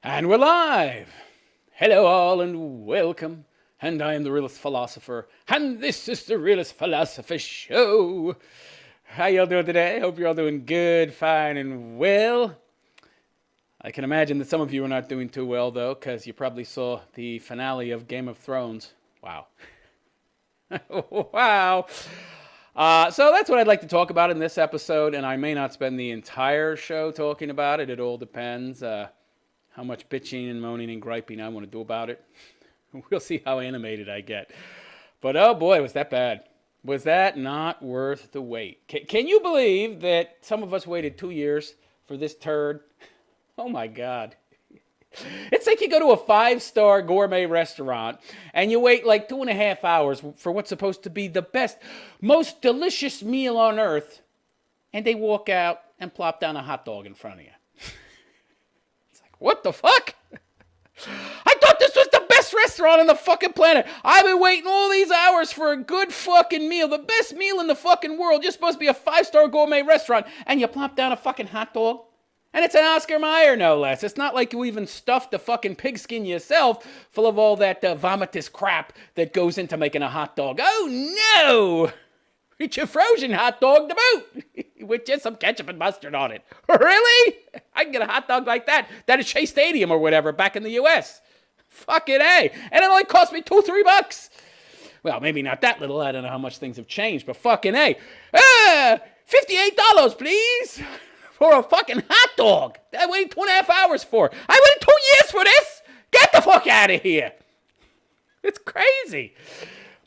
And we're live! Hello all and welcome. And I am the Realist Philosopher. And this is the Realist Philosopher Show. How y'all doing today? Hope you're all doing good, fine, and well. I can imagine that some of you are not doing too well, though, because you probably saw the finale of Game of Thrones. Wow. Wow. So that's what I'd like to talk about in this episode, and I may not spend the entire show talking about it. It all depends. How much bitching and moaning and griping I want to do about it. We'll see how animated I get. But oh boy, was that bad. Was that not worth the wait? Can you believe that some of us waited 2 years for this turd? Oh my God. It's like you go to a 5-star gourmet restaurant and you wait like 2.5 hours for what's supposed to be the best, most delicious meal on earth, and they walk out and plop down a hot dog in front of you. What the fuck? I thought this was the best restaurant on the fucking planet. I've been waiting all these hours for a good fucking meal, the best meal in the fucking world. You're supposed to be a 5-star gourmet restaurant, and you plop down a fucking hot dog? And it's an Oscar Mayer, no less. It's not like you even stuffed the fucking pigskin yourself full of all that vomitous crap that goes into making a hot dog. Oh no! It's a frozen hot dog to boot, with just some ketchup and mustard on it. Really? I can get a hot dog like that down at Shea Stadium or whatever back in the U.S. Fucking A. And it only cost me $2-3. Well, maybe not that little. I don't know how much things have changed, but fucking A. $58, please, for a fucking hot dog that I waited 2.5 hours for. I waited 2 years for this. Get the fuck out of here. It's crazy.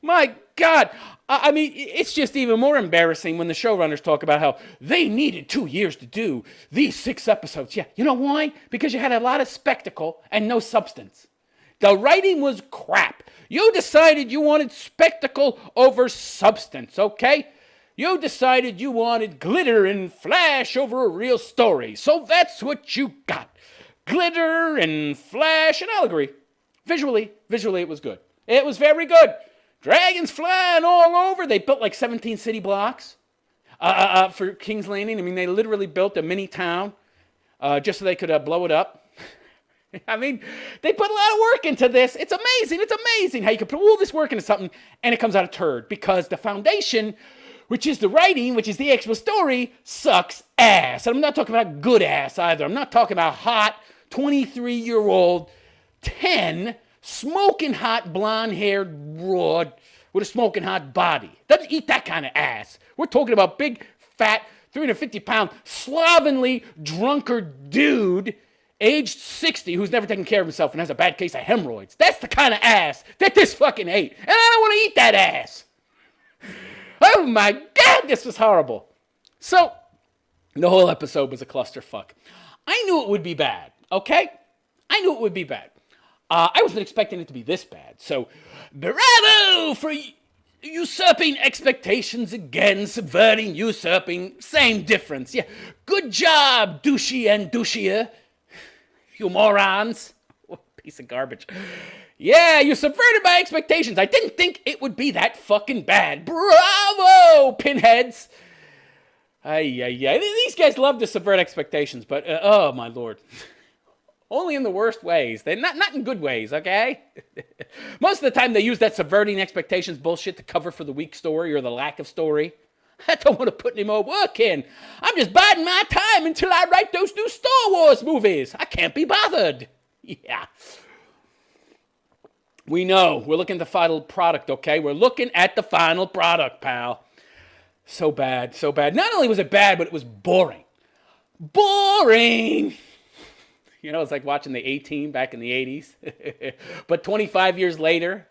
My God. I mean, it's just even more embarrassing when the showrunners talk about how they needed 2 years to do these 6 episodes. Yeah, you know why? Because you had a lot of spectacle and no substance. The writing was crap. You decided you wanted spectacle over substance, okay? You decided you wanted glitter and flash over a real story. So that's what you got. Glitter and flash, and I'll agree. Visually it was good. It was very good. Dragons flying all over. They built like 17 city blocks for King's Landing. I mean, they literally built a mini town just so they could blow it up. I mean, they put a lot of work into this. It's amazing. It's amazing how you can put all this work into something and it comes out a turd, because the foundation, which is the writing, which is the actual story, sucks ass. And I'm not talking about good ass either. I'm not talking about hot 23-year-old 10 smoking hot, blonde-haired broad with a smoking hot body. Doesn't eat that kind of ass. We're talking about big, fat, 350-pound, slovenly, drunkard dude, aged 60, who's never taken care of himself and has a bad case of hemorrhoids. That's the kind of ass that this fucking ate. And I don't want to eat that ass. Oh my God, this was horrible. So, the whole episode was a clusterfuck. I knew it would be bad, okay? I knew it would be bad. I wasn't expecting it to be this bad, so bravo for usurping expectations again, subverting, usurping, same difference. Yeah, good job, douchey and douchier, you morons. What a piece of garbage. Yeah, you subverted my expectations. I didn't think it would be that fucking bad. Bravo, pinheads. These guys love to subvert expectations, but oh my Lord. Only in the worst ways. They're not in good ways, okay? Most of the time they use that subverting expectations bullshit to cover for the weak story or the lack of story. I don't want to put any more work in. I'm just biding my time until I write those new Star Wars movies. I can't be bothered. Yeah. We know. We're looking at the final product, okay? We're looking at the final product, pal. So bad, so bad. Not only was it bad, but it was boring. Boring! You know, it's like watching the A-Team back in the 80s. But 25 years later.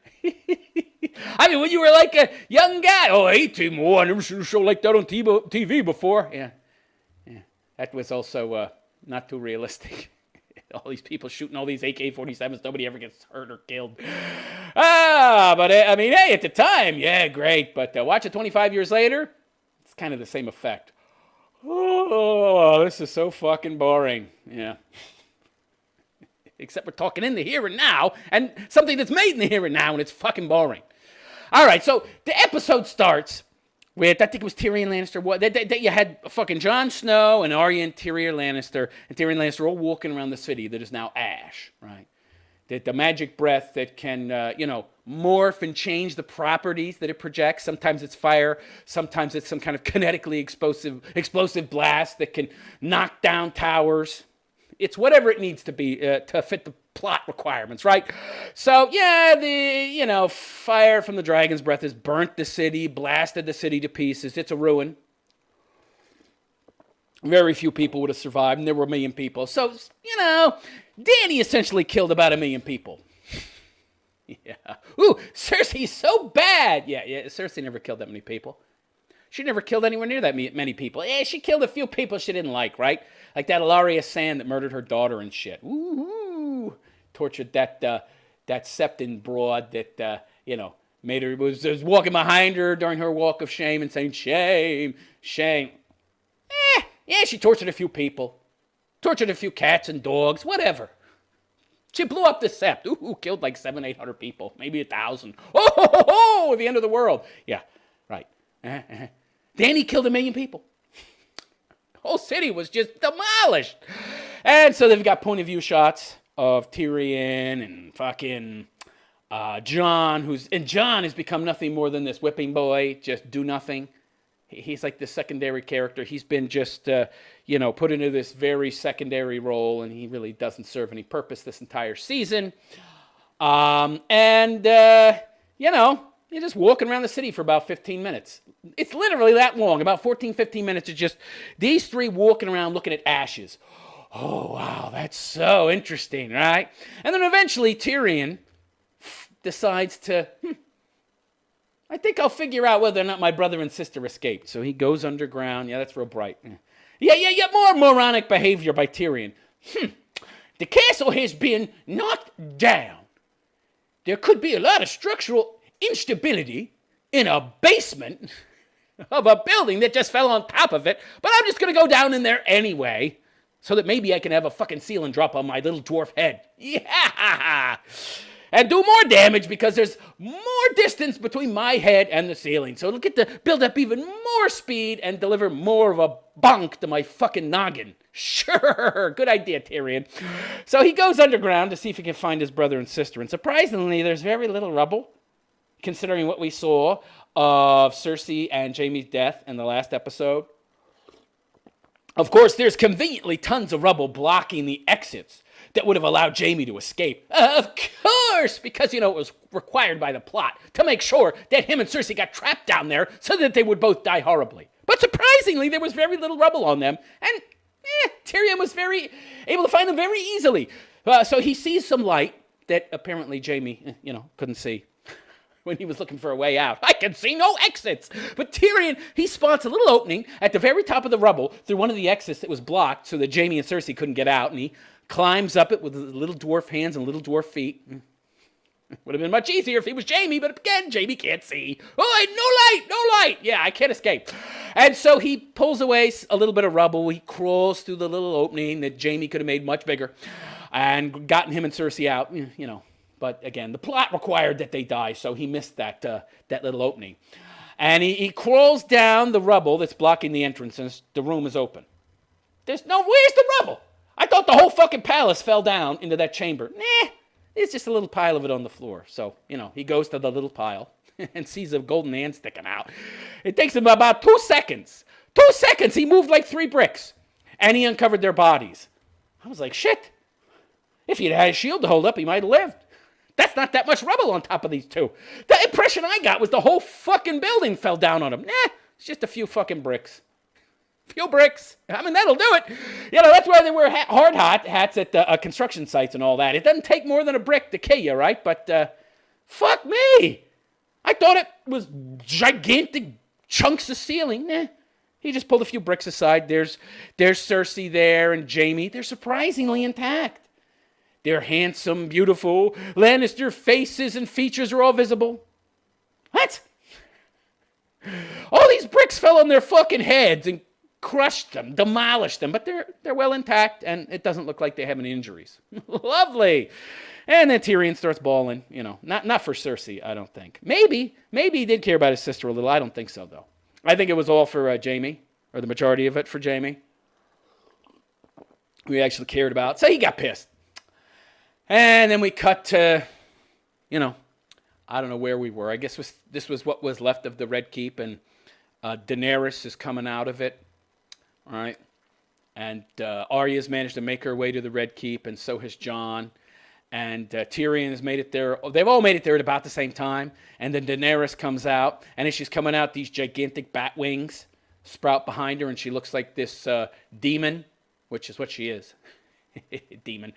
I mean, when you were like a young guy. Oh, A-Team. Oh, I never seen a show like that on TV before. Yeah. That was also not too realistic. All these people shooting all these AK-47s. Nobody ever gets hurt or killed. But I mean, hey, at the time, yeah, great. But watch it 25 years later, it's kind of the same effect. Oh, this is so fucking boring. Yeah. Except we're talking in the here and now, and something that's made in the here and now, and it's fucking boring. All right, so the episode starts with, I think it was Tyrion Lannister. What that you had fucking Jon Snow and Arya and Tyrion Lannister all walking around the city that is now ash, right? That the magic breath that can, morph and change the properties that it projects. Sometimes it's fire, sometimes it's some kind of kinetically explosive blast that can knock down towers. It's whatever it needs to be to fit the plot requirements, right? So, yeah, the fire from the dragon's breath has burnt the city, blasted the city to pieces. It's a ruin. Very few people would have survived, and there were 1 million people. So, Dany essentially killed about 1 million people. Yeah. Ooh, Cersei's so bad. Yeah, Cersei never killed that many people. She never killed anywhere near that many people. Yeah, she killed a few people she didn't like, right? Like that Ilaria Sand that murdered her daughter and shit. Ooh, tortured that Septon broad that, made her, was walking behind her during her walk of shame and saying, shame, shame. Yeah, she tortured a few people. Tortured a few cats and dogs, whatever. She blew up the Sept. Ooh, killed like 700-800 people, maybe 1,000. Oh, at the end of the world. Yeah, right. Dany killed 1 million people. The whole city was just demolished. And so they've got point of view shots of Tyrion and fucking Jon, Jon has become nothing more than this whipping boy, just do nothing. He's like the secondary character. He's been just, put into this very secondary role, and he really doesn't serve any purpose this entire season. You're just walking around the city for about 15 minutes. It's literally that long, about 14, 15 minutes of just these three walking around looking at ashes. Oh, wow, that's so interesting, right? And then eventually Tyrion decides to, I think I'll figure out whether or not my brother and sister escaped. So he goes underground. Yeah, that's real bright. Yeah, more moronic behavior by Tyrion. The castle has been knocked down. There could be a lot of structural instability in a basement of a building that just fell on top of it, but I'm just going to go down in there anyway so that maybe I can have a fucking ceiling drop on my little dwarf head. Yeah! And do more damage because there's more distance between my head and the ceiling. So it'll get to build up even more speed and deliver more of a bonk to my fucking noggin. Sure, good idea, Tyrion. So he goes underground to see if he can find his brother and sister. And surprisingly, there's very little rubble, considering what we saw of Cersei and Jaime's death in the last episode. Of course, there's conveniently tons of rubble blocking the exits that would have allowed Jaime to escape. Of course, because, it was required by the plot to make sure that him and Cersei got trapped down there so that they would both die horribly. But surprisingly, there was very little rubble on them, and Tyrion was very able to find them very easily. So he sees some light that apparently Jaime, couldn't see when he was looking for a way out. I can see no exits. But Tyrion, he spots a little opening at the very top of the rubble through one of the exits that was blocked so that Jaime and Cersei couldn't get out, and he climbs up it with little dwarf hands and little dwarf feet. Would have been much easier if he was Jaime, but again, Jaime can't see. Oh, no light. Yeah, I can't escape. And so he pulls away a little bit of rubble. He crawls through the little opening that Jaime could have made much bigger and gotten him and Cersei out, But again, the plot required that they die, so he missed that little opening. And he crawls down the rubble that's blocking the entrance, and the room is open. Where's the rubble? I thought the whole fucking palace fell down into that chamber. It's just a little pile of it on the floor. So, he goes to the little pile and sees a golden hand sticking out. It takes him about 2 seconds. 2 seconds, he moved like 3 bricks. And he uncovered their bodies. I was like, shit. If he'd had a shield to hold up, he might have lived. That's not that much rubble on top of these two. The impression I got was the whole fucking building fell down on him. It's just a few fucking bricks. Few bricks. That'll do it. That's why they wear hard hats at construction sites and all that. It doesn't take more than a brick to kill you, right? But fuck me. I thought it was gigantic chunks of ceiling. He just pulled a few bricks aside. There's Cersei there and Jaime. They're surprisingly intact. Their handsome, beautiful Lannister faces and features are all visible. What? All these bricks fell on their fucking heads and crushed them, demolished them, but they're well intact, and it doesn't look like they have any injuries. Lovely. And then Tyrion starts bawling, not for Cersei, I don't think. Maybe he did care about his sister a little. I don't think so, though. I think it was all for Jamie, or the majority of it for Jamie. We actually cared about. So he got pissed. And then we cut to, I don't know where we were. I guess this was what was left of the Red Keep, and Daenerys is coming out of it. All right. And Arya's managed to make her way to the Red Keep, and so has Jon. And Tyrion has made it there. They've all made it there at about the same time. And then Daenerys comes out, and as she's coming out, these gigantic bat wings sprout behind her, and she looks like this demon, which is what she is. Demon.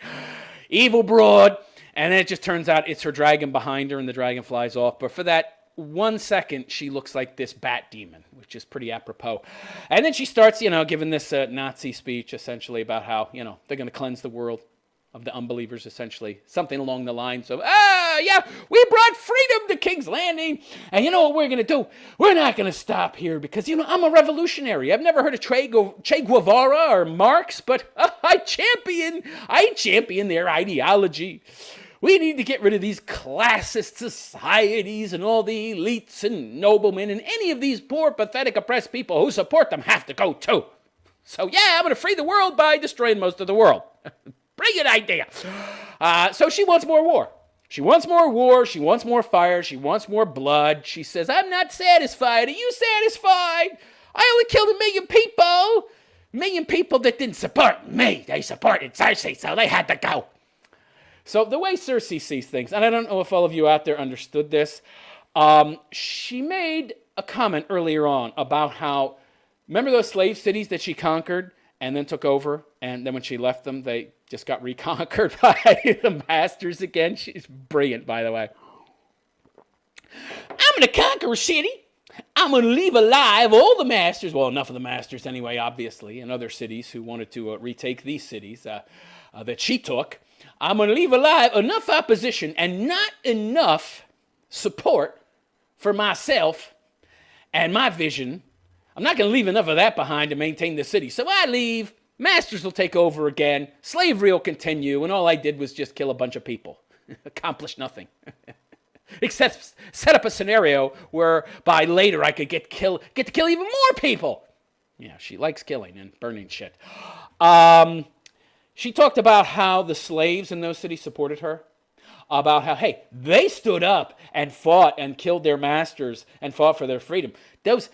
Evil broad. And then it just turns out it's her dragon behind her, and the dragon flies off. But for that 1 second, she looks like this bat demon, which is pretty apropos. And then she starts, giving this Nazi speech, essentially, about how, they're going to cleanse the world of the unbelievers, essentially. Something along the lines of, we brought freedom to King's Landing, and you know what we're going to do? We're not going to stop here because, I'm a revolutionary. I've never heard of Che Guevara or Marx, but I champion their ideology. We need to get rid of these classist societies, and all the elites and noblemen, and any of these poor, pathetic, oppressed people who support them have to go too. So I'm going to free the world by destroying most of the world. Brilliant idea. So she wants more war. She wants more war. She wants more fire. She wants more blood. She says, I'm not satisfied. Are you satisfied? I only killed 1 million people. 1 million people that didn't support me. They supported Cersei, so they had to go. So the way Cersei sees things, and I don't know if all of you out there understood this, she made a comment earlier on about how, remember those slave cities that she conquered and then took over, and then when she left them, they just got reconquered by the masters again? She's brilliant, by the way. I'm going to conquer a city. I'm going to leave alive all the masters, well, enough of the masters anyway, obviously, and other cities who wanted to retake these cities that she took. I'm going to leave alive enough opposition and not enough support for myself and my vision. I'm not going to leave enough of that behind to maintain the city. So I leave. Masters will take over again. Slavery will continue. And all I did was just kill a bunch of people. Accomplish nothing. Except set up a scenario whereby later I could get to kill even more people. Yeah, she likes killing and burning shit. She talked about how the slaves in those cities supported her. About how, hey, they stood up and fought and killed their masters and fought for their freedom. Those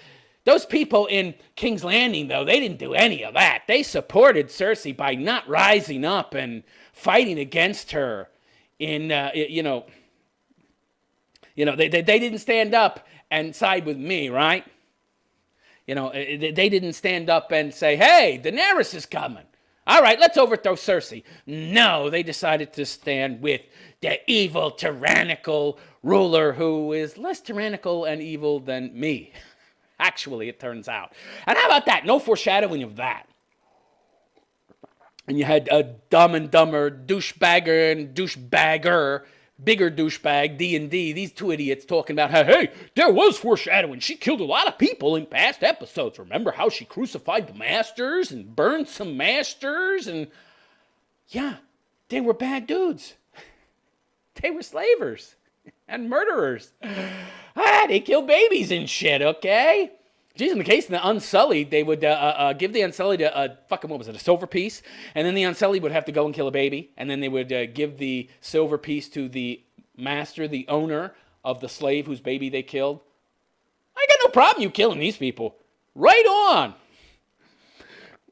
people in King's Landing, though, they didn't do any of that. They supported Cersei by not rising up and fighting against her. They didn't stand up and side with me, right? They didn't stand up and say, hey, Daenerys is coming. All right, let's overthrow Cersei. No, they decided to stand with the evil, tyrannical ruler who is less tyrannical and evil than me. Actually, it turns out. And how about that? No foreshadowing of that. And you had a Dumb and Dumber, douchebagger and douchebagger, bigger douchebag, D&D, these two idiots talking about how, hey, there was foreshadowing. She killed a lot of people in past episodes. Remember how she crucified the masters and burned some masters? And yeah, they were bad dudes. They were slavers and murderers. They killed babies and shit, okay? Geez, in the case of the Unsullied, they would give the Unsullied a silver piece, and then the Unsullied would have to go and kill a baby, and then they would give the silver piece to the master, the owner of the slave whose baby they killed. I got no problem you killing these people. Right on.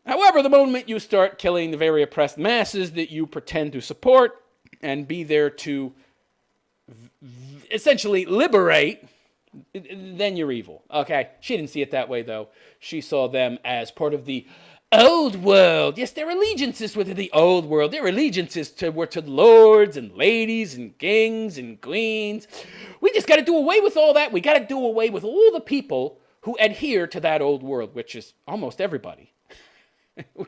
However, the moment you start killing the very oppressed masses that you pretend to support and be there to essentially liberate, then you're evil. Okay, she didn't see it that way, though. She saw them as part of the old world. Yes, their allegiances were to the old world. Their allegiances were to lords and ladies and kings and queens. We just got to do away with all that. We got to do away with all the people who adhere to that old world, which is almost everybody.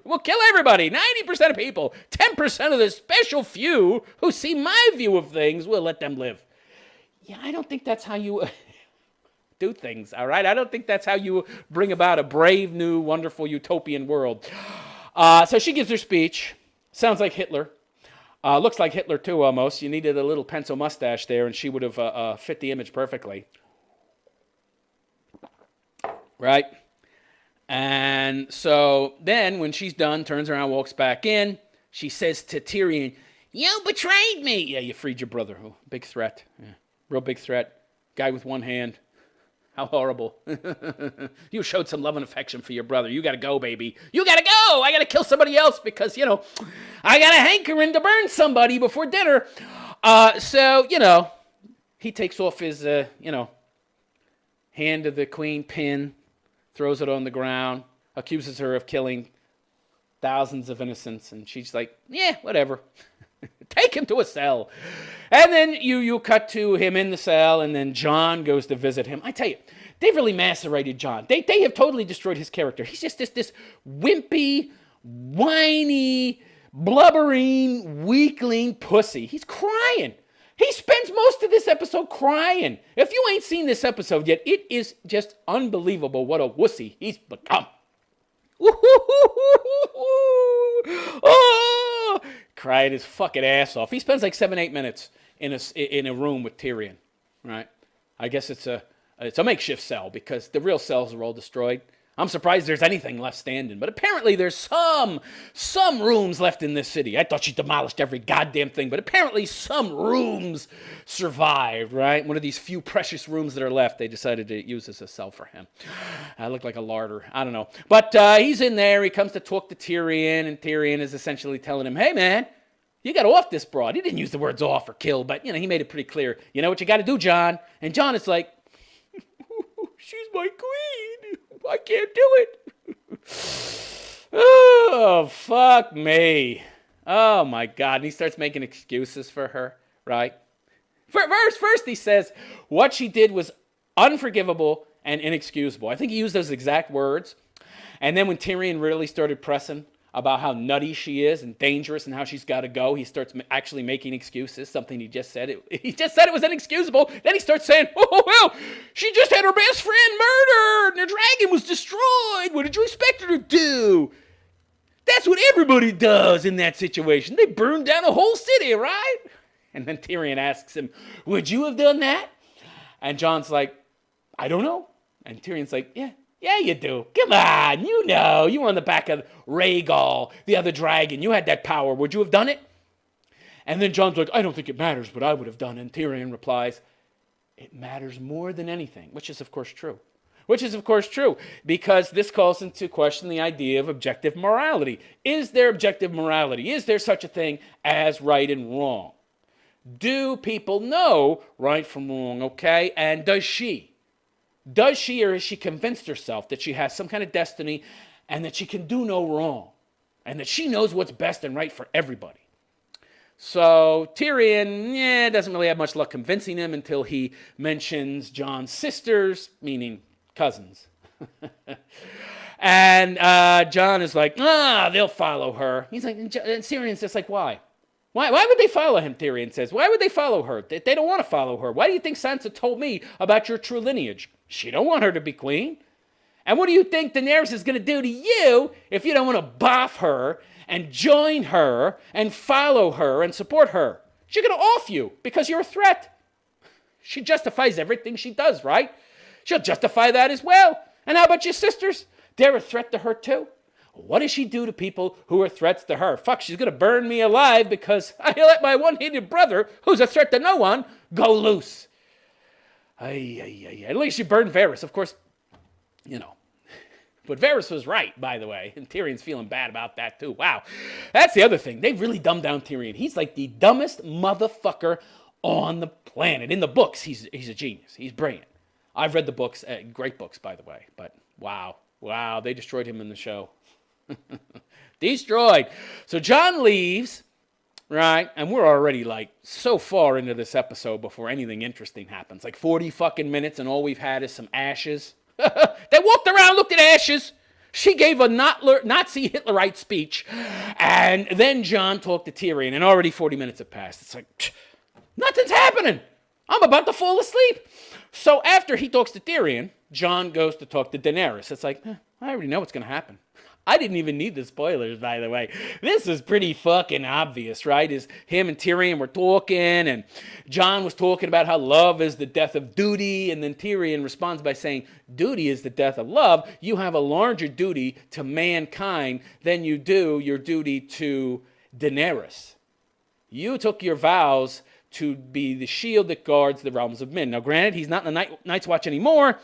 We'll kill everybody. 90% of people. 10% of the special few who see my view of things, we'll let them live. Yeah, I don't think that's how you do things, all right? I don't think that's how you bring about a brave, new, wonderful, utopian world. So she gives her speech. Sounds like Hitler. Looks like Hitler, too, almost. You needed a little pencil mustache there, and she would have fit the image perfectly. right? And so then when she's done, turns around, walks back in, she says to Tyrion, "You betrayed me." Yeah, you freed your brother. Oh, big threat. Yeah, real big threat. Guy with one hand. How horrible. You showed some love and affection for your brother. You got to go, baby. You got to go. I got to kill somebody else because, I got a hankering to burn somebody before dinner. So, he takes off his, hand of the queen pin, throws it on the ground, accuses her of killing thousands of innocents. And she's like, yeah, whatever. Take him to a cell. And then you cut to him in the cell, and then Jon goes to visit him. I tell you, they've really macerated Jon. They have totally destroyed his character. He's just this wimpy, whiny, blubbering, weakling pussy. He's crying. He spends most of this episode crying. If you ain't seen this episode yet, it is just unbelievable what a wussy he's become. Oh, crying his fucking ass off. He spends like 7-8 minutes in a room with Tyrion, right? I guess it's a makeshift cell because the real cells are all destroyed. I'm surprised there's anything left standing, but apparently there's some rooms left in this city. I thought she demolished every goddamn thing, but apparently some rooms survived, right? One of these few precious rooms that are left, they decided to use as a cell for him. I look like a larder. I don't know. But he's in there. He comes to talk to Tyrion, and Tyrion is essentially telling him, hey, man, you got off this broad. He didn't use the words off or kill, but, he made it pretty clear. You know what you got to do, Jon? And Jon is like, she's my queen. I can't do it. Oh, fuck me. Oh, my God. And he starts making excuses for her, right? First he says what she did was unforgivable and inexcusable. I think he used those exact words. And then when Tyrion really started pressing about how nutty she is and dangerous and how she's got to go, he starts actually making excuses, something he just said. He just said it was inexcusable. Then he starts saying, oh, well, she just had her best friend murdered and her dragon was destroyed. What did you expect her to do? That's what everybody does in that situation. They burn down a whole city, right? And then Tyrion asks him, would you have done that? And Jon's like, I don't know. And Tyrion's like, yeah, you do. Come on, you know. You were on the back of Rhaegal, the other dragon. You had that power. Would you have done it? And then Jon's like, I don't think it matters, but I would have done it. And Tyrion replies, it matters more than anything, which is, of course, true. Because this calls into question the idea of objective morality. Is there objective morality? Is there such a thing as right and wrong? Do people know right from wrong, okay? And does she? Does she, or has she convinced herself that she has some kind of destiny and that she can do no wrong and that she knows what's best and right for everybody? So Tyrion, doesn't really have much luck convincing him until he mentions Jon's sisters, meaning cousins. And Jon is like, they'll follow her. He's like, and Tyrion's just like, why? Why would they follow him, Tyrion says. Why would they follow her? They don't want to follow her. Why do you think Sansa told me about your true lineage? She don't want her to be queen. And what do you think Daenerys is going to do to you if you don't want to boff her and join her and follow her and support her? She's going to off you because you're a threat. She justifies everything she does, right? She'll justify that as well. And how about your sisters? They're a threat to her too. What does she do to people who are threats to her? Fuck, she's going to burn me alive because I let my one-handed brother, who's a threat to no one, go loose. At least she burned Varys, of course, But Varys was right, by the way, and Tyrion's feeling bad about that too. Wow, that's the other thing. They really dumbed down Tyrion. He's like the dumbest motherfucker on the planet. In the books, he's a genius. He's brilliant. I've read the books, great books, by the way, but wow, they destroyed him in the show. Destroyed. So Jon leaves, right? And we're already like so far into this episode before anything interesting happens. Like 40 fucking minutes and all we've had is some ashes. They walked around, looked at ashes. She gave a Nazi Hitlerite speech. And then Jon talked to Tyrion and already 40 minutes have passed. It's like, nothing's happening. I'm about to fall asleep. So after he talks to Tyrion, Jon goes to talk to Daenerys. It's like, I already know what's going to happen. I didn't even need the spoilers, by the way. This is pretty fucking obvious, right? Is him and Tyrion were talking, and Jon was talking about how love is the death of duty, and then Tyrion responds by saying, duty is the death of love. You have a larger duty to mankind than you do your duty to Daenerys. You took your vows to be the shield that guards the realms of men. Now, granted, he's not in the Night's Watch anymore.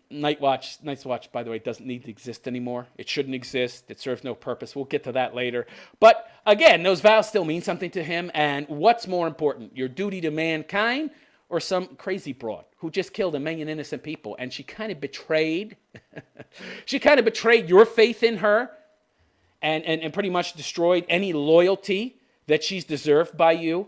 Night's Watch, by the way, doesn't need to exist anymore. It shouldn't exist. It serves no purpose. We'll get to that later. But again, those vows still mean something to him. And what's more important, your duty to mankind or some crazy broad who just killed 1 million innocent people? And she kind of betrayed, your faith in her and pretty much destroyed any loyalty that she's deserved by you.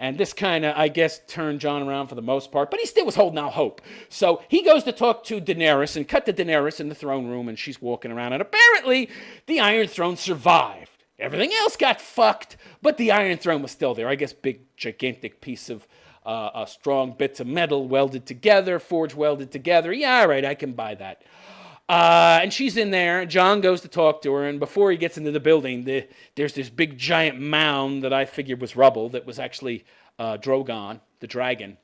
And this kind of, I guess, turned Jon around for the most part. But he still was holding out hope. So he goes to talk to Daenerys and cut to Daenerys in the throne room. And she's walking around. And apparently, the Iron Throne survived. Everything else got fucked. But the Iron Throne was still there. I guess big, gigantic piece of strong bits of metal welded together. Forged welded together. Yeah, all right, I can buy that. And she's in there. Jon goes to talk to her, and before he gets into the building, there's this big giant mound that I figured was rubble that was actually Drogon, the dragon.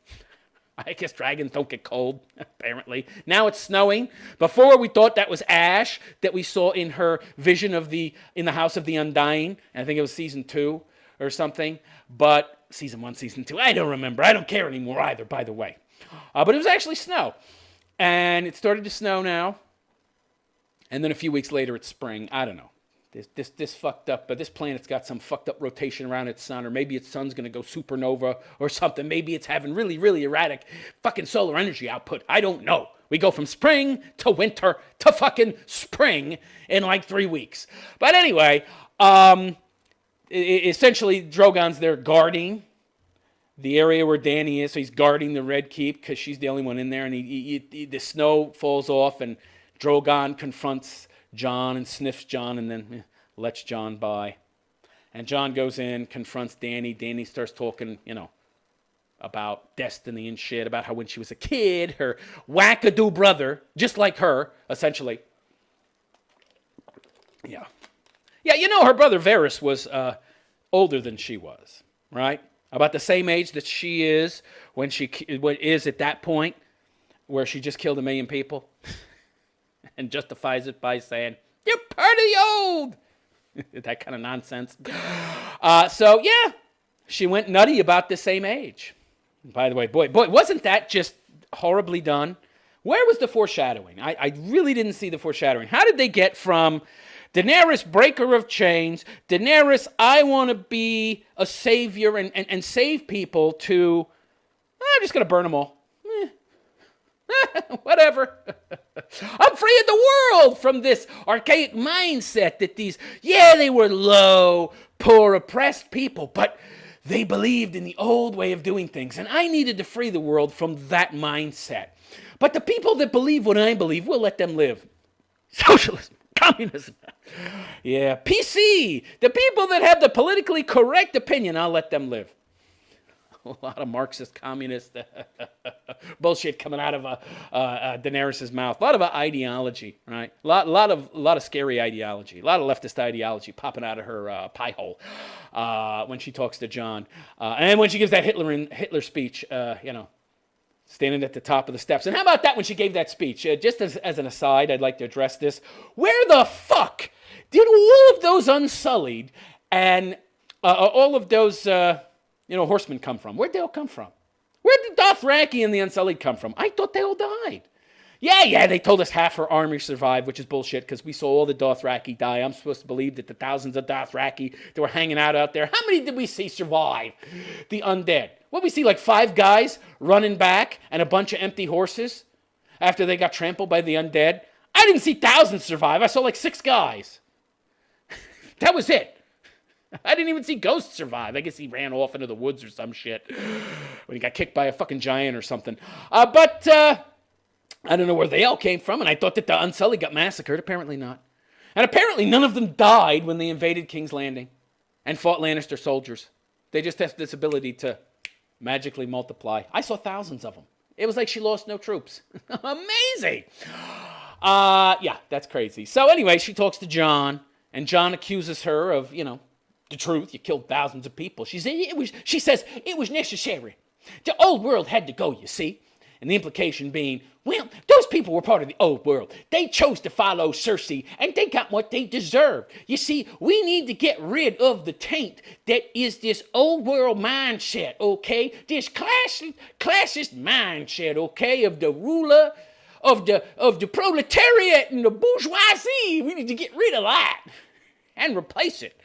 I guess dragons don't get cold, apparently. Now it's snowing. Before we thought that was ash that we saw in her vision in the House of the Undying. And I think it was season 2 or something. But season 1, season 2, I don't remember. I don't care anymore either, by the way. But it was actually snow. And it started to snow now. And then a few weeks later, it's spring. I don't know. This fucked up, but this planet's got some fucked up rotation around its sun, or maybe its sun's going to go supernova or something. Maybe it's having really, really erratic fucking solar energy output. I don't know. We go from spring to winter to fucking spring in like 3 weeks. But anyway, essentially, Drogon's there guarding the area where Dany is. So he's guarding the Red Keep because she's the only one in there. And the snow falls off, and Drogon confronts Jon and sniffs Jon and then lets Jon by. And Jon goes in, confronts Dany. Dany starts talking, about destiny and shit, about how when she was a kid, her wackadoo brother, just like her, essentially. Yeah. Yeah, her brother Varys was older than she was, right? About the same age that she is when she is at that point where she just killed 1 million people. And justifies it by saying, you're part of the old. That kind of nonsense. So, yeah, she went nutty about the same age. By the way, boy, wasn't that just horribly done? Where was the foreshadowing? I really didn't see the foreshadowing. How did they get from Daenerys, breaker of chains, Daenerys, I want to be a savior and save people, to, I'm just going to burn them all. Whatever. I'm freeing the world from this archaic mindset that they were low, poor, oppressed people, but they believed in the old way of doing things. And I needed to free the world from that mindset. But the people that believe what I believe, we'll let them live. Socialism, communism. Yeah, PC. The people that have the politically correct opinion, I'll let them live. A lot of Marxist, communist bullshit coming out of Daenerys' mouth. A lot of ideology, right? A lot of scary ideology. A lot of leftist ideology popping out of her pie hole when she talks to Jon, and when she gives that Hitler speech. Standing at the top of the steps. And how about that when she gave that speech? Just as an aside, I'd like to address this. Where the fuck did all of those Unsullied and all of those horsemen come from? Where'd they all come from? Where did Dothraki and the Unsullied come from? I thought they all died. Yeah, they told us half her army survived, which is bullshit because we saw all the Dothraki die. I'm supposed to believe that the thousands of Dothraki that were hanging out there, how many did we see survive? The undead. What we see, like 5 guys running back and a bunch of empty horses after they got trampled by the undead? I didn't see thousands survive. I saw like 6 guys. That was it. I didn't even see Ghost survive. I guess he ran off into the woods or some shit when he got kicked by a fucking giant or something. But I don't know where they all came from, and I thought that the Unsullied got massacred. Apparently not. And apparently none of them died when they invaded King's Landing and fought Lannister soldiers. They just have this ability to magically multiply. I saw thousands of them. It was like she lost no troops. Amazing. Yeah, that's crazy. So anyway, she talks to John, and John accuses her of, the truth. You killed thousands of people. She says it was necessary. The old world had to go, you see. And the implication being, well, those people were part of the old world. They chose to follow Cersei, and they got what they deserved. You see, we need to get rid of the taint that is this old world mindset, okay? This classist mindset, okay, of the ruler, of the proletariat and the bourgeoisie. We need to get rid of that and replace it.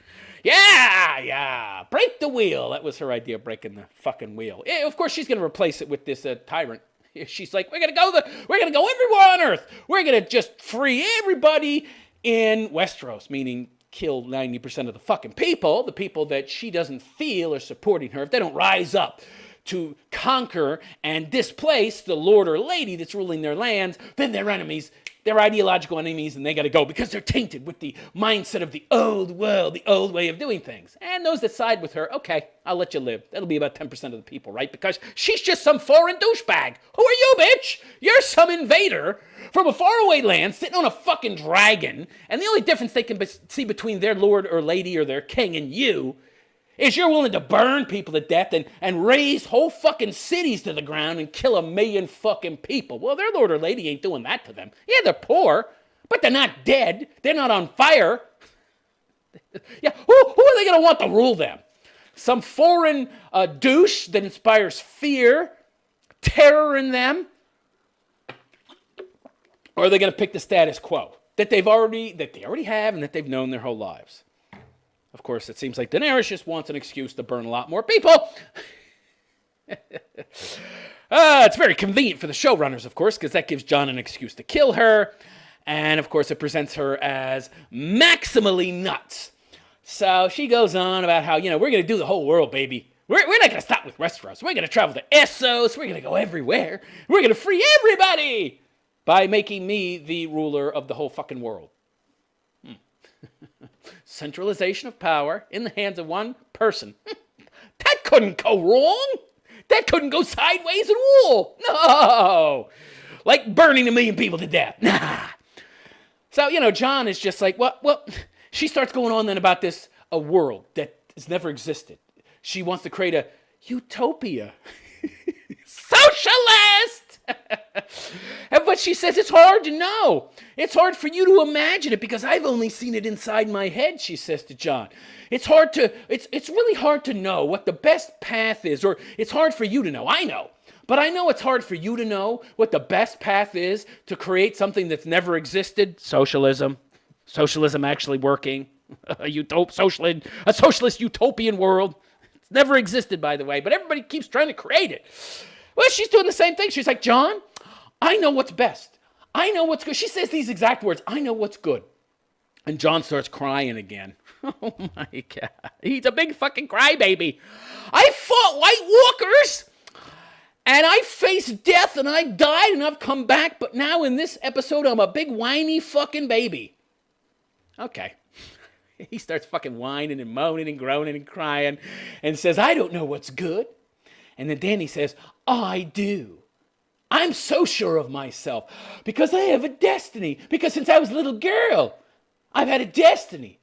Yeah. Break the wheel. That was her idea, breaking the fucking wheel. Yeah, of course, she's going to replace it with this tyrant. She's like, we're gonna go everywhere on Earth. We're gonna just free everybody in Westeros, meaning kill 90% of the fucking people, the people that she doesn't feel are supporting her. If they don't rise up to conquer and displace the lord or lady that's ruling their lands, then they're enemies. They're ideological enemies, and they got to go because they're tainted with the mindset of the old world, the old way of doing things. And those that side with her, okay, I'll let you live. That'll be about 10% of the people, right? Because she's just some foreign douchebag. Who are you, bitch? You're some invader from a faraway land sitting on a fucking dragon, and the only difference they can see between their lord or lady or their king and you is you're willing to burn people to death and raise whole fucking cities to the ground and kill 1 million fucking people. Well, their lord or lady ain't doing that to them. Yeah, they're poor, but they're not dead. They're not on fire. Yeah, who are they going to want to rule them? Some foreign douche that inspires fear, terror in them? Or are they going to pick the status quo that they already have and that they've known their whole lives? Of course, it seems like Daenerys just wants an excuse to burn a lot more people. It's very convenient for the showrunners, of course, because that gives Jon an excuse to kill her. And, of course, it presents her as maximally nuts. So she goes on about how, we're going to do the whole world, baby. We're not going to stop with Westeros. We're going to travel to Essos. We're going to go everywhere. We're going to free everybody by making me the ruler of the whole fucking world. Centralization of power in the hands of one person. That couldn't go wrong. That couldn't go sideways at all. No. Like burning 1 million people to death. Nah. So, Jon is just like, well, she starts going on then about a world that has never existed. She wants to create a utopia. Socialist! But she says it's hard to know. It's hard for you to imagine it because I've only seen it inside my head, she says to Jon. It's really hard to know what the best path is, or it's hard for you to know. I know. But I know it's hard for you to know what the best path is to create something that's never existed. Socialism. Socialism actually working. A socialist utopian world. It's never existed, by the way, but everybody keeps trying to create it. Well, she's doing the same thing. She's like, Jon, I know what's best. I know what's good. She says these exact words. I know what's good. And Jon starts crying again. Oh, my God. He's a big fucking crybaby. I fought White Walkers, and I faced death, and I died, and I've come back, but now in this episode, I'm a big whiny fucking baby. Okay. He starts fucking whining and moaning and groaning and crying and says, I don't know what's good. And then Dany says, I do. I'm so sure of myself because I have a destiny. Because since I was a little girl, I've had a destiny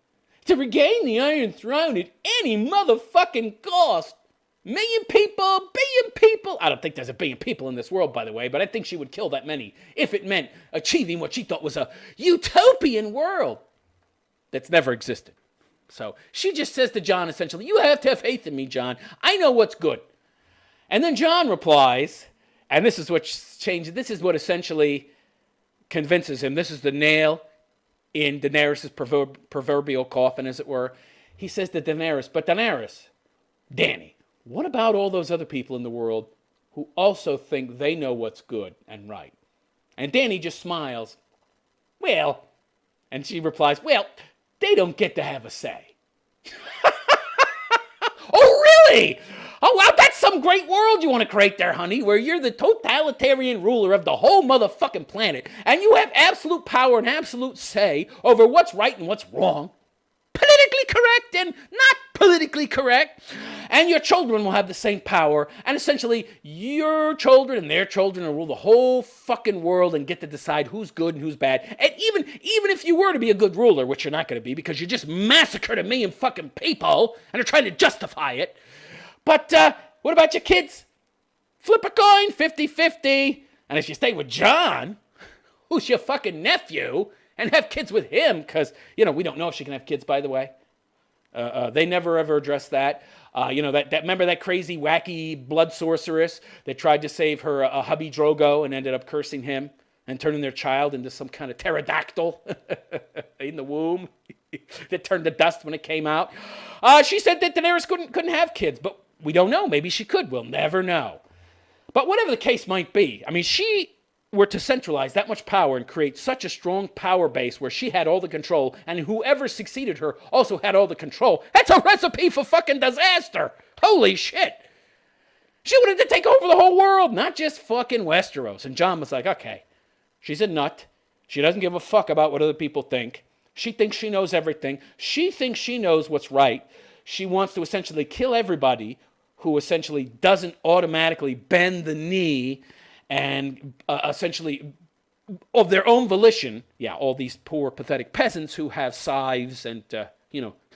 to regain the Iron Throne at any motherfucking cost. 1 million people, 1 billion people. I don't think there's 1 billion people in this world, by the way, but I think she would kill that many if it meant achieving what she thought was a utopian world that's never existed. So she just says to Jon, essentially, you have to have faith in me, Jon. I know what's good. And then Jon replies, and this is what changes. This is what essentially convinces him. This is the nail in Daenerys' proverbial coffin, as it were. He says to Daenerys, but Daenerys, Dany, what about all those other people in the world who also think they know what's good and right? And Dany just smiles. Well, and she replies, well, they don't get to have a say. Oh, really? Oh, wow, that's some great world you want to create there, honey, where you're the totalitarian ruler of the whole motherfucking planet, and you have absolute power and absolute say over what's right and what's wrong. Politically correct, and not politically correct. And your children will have the same power. And essentially, your children and their children will rule the whole fucking world and get to decide who's good and who's bad. And even if you were to be a good ruler, which you're not going to be because you just massacred a million fucking people and are trying to justify it. But what about your kids? Flip a coin, 50-50. And if you stay with John, who's your fucking nephew, and have kids with him, because, we don't know if she can have kids, by the way. They never ever addressed that. Remember that crazy, wacky blood sorceress that tried to save her hubby Drogo and ended up cursing him and turning their child into some kind of pterodactyl in the womb that turned to dust when it came out. She said that Daenerys couldn't have kids, but we don't know. Maybe she could. We'll never know. But whatever the case might be, she were to centralize that much power and create such a strong power base where she had all the control and whoever succeeded her also had all the control, that's a recipe for fucking disaster. Holy shit. She wanted to take over the whole world, not just fucking Westeros. And Jon was like, okay, she's a nut. She doesn't give a fuck about what other people think. She thinks she knows everything. She thinks she knows what's right. She wants to essentially kill everybody who essentially doesn't automatically bend the knee and essentially, of their own volition, all these poor, pathetic peasants who have scythes and, and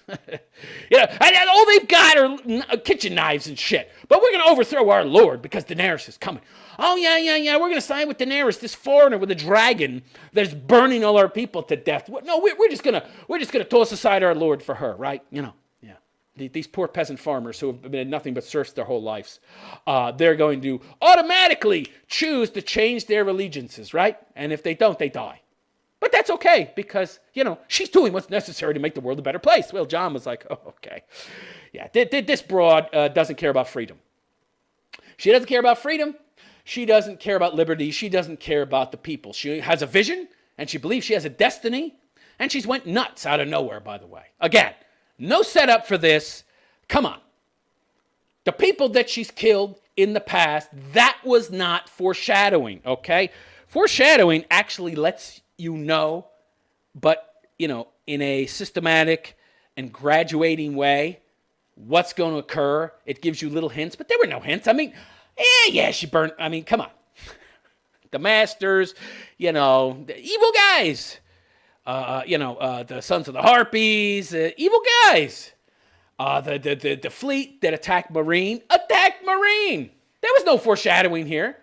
all they've got are kitchen knives and shit. But we're going to overthrow our lord because Daenerys is coming. Oh, yeah, we're going to side with Daenerys, this foreigner with a dragon that's burning all our people to death. No, we're just going to toss aside our lord for her, right? These poor peasant farmers who have been nothing but serfs their whole lives, they're going to automatically choose to change their allegiances, right? And if they don't, they die. But that's okay because, she's doing what's necessary to make the world a better place. Well, Jon was like, oh, okay. Yeah, this broad doesn't care about freedom. She doesn't care about freedom. She doesn't care about liberty. She doesn't care about the people. She has a vision, and she believes she has a destiny, and she's went nuts out of nowhere, by the way. Again, no setup for this. Come on. The people that she's killed in the past, that was not foreshadowing, okay? Foreshadowing actually lets you know, but, in a systematic and graduating way, what's going to occur. It gives you little hints, but there were no hints. She burned. Come on. The Masters, the evil guys. The Sons of the Harpies, evil guys. The fleet that attacked Marine. There was no foreshadowing here.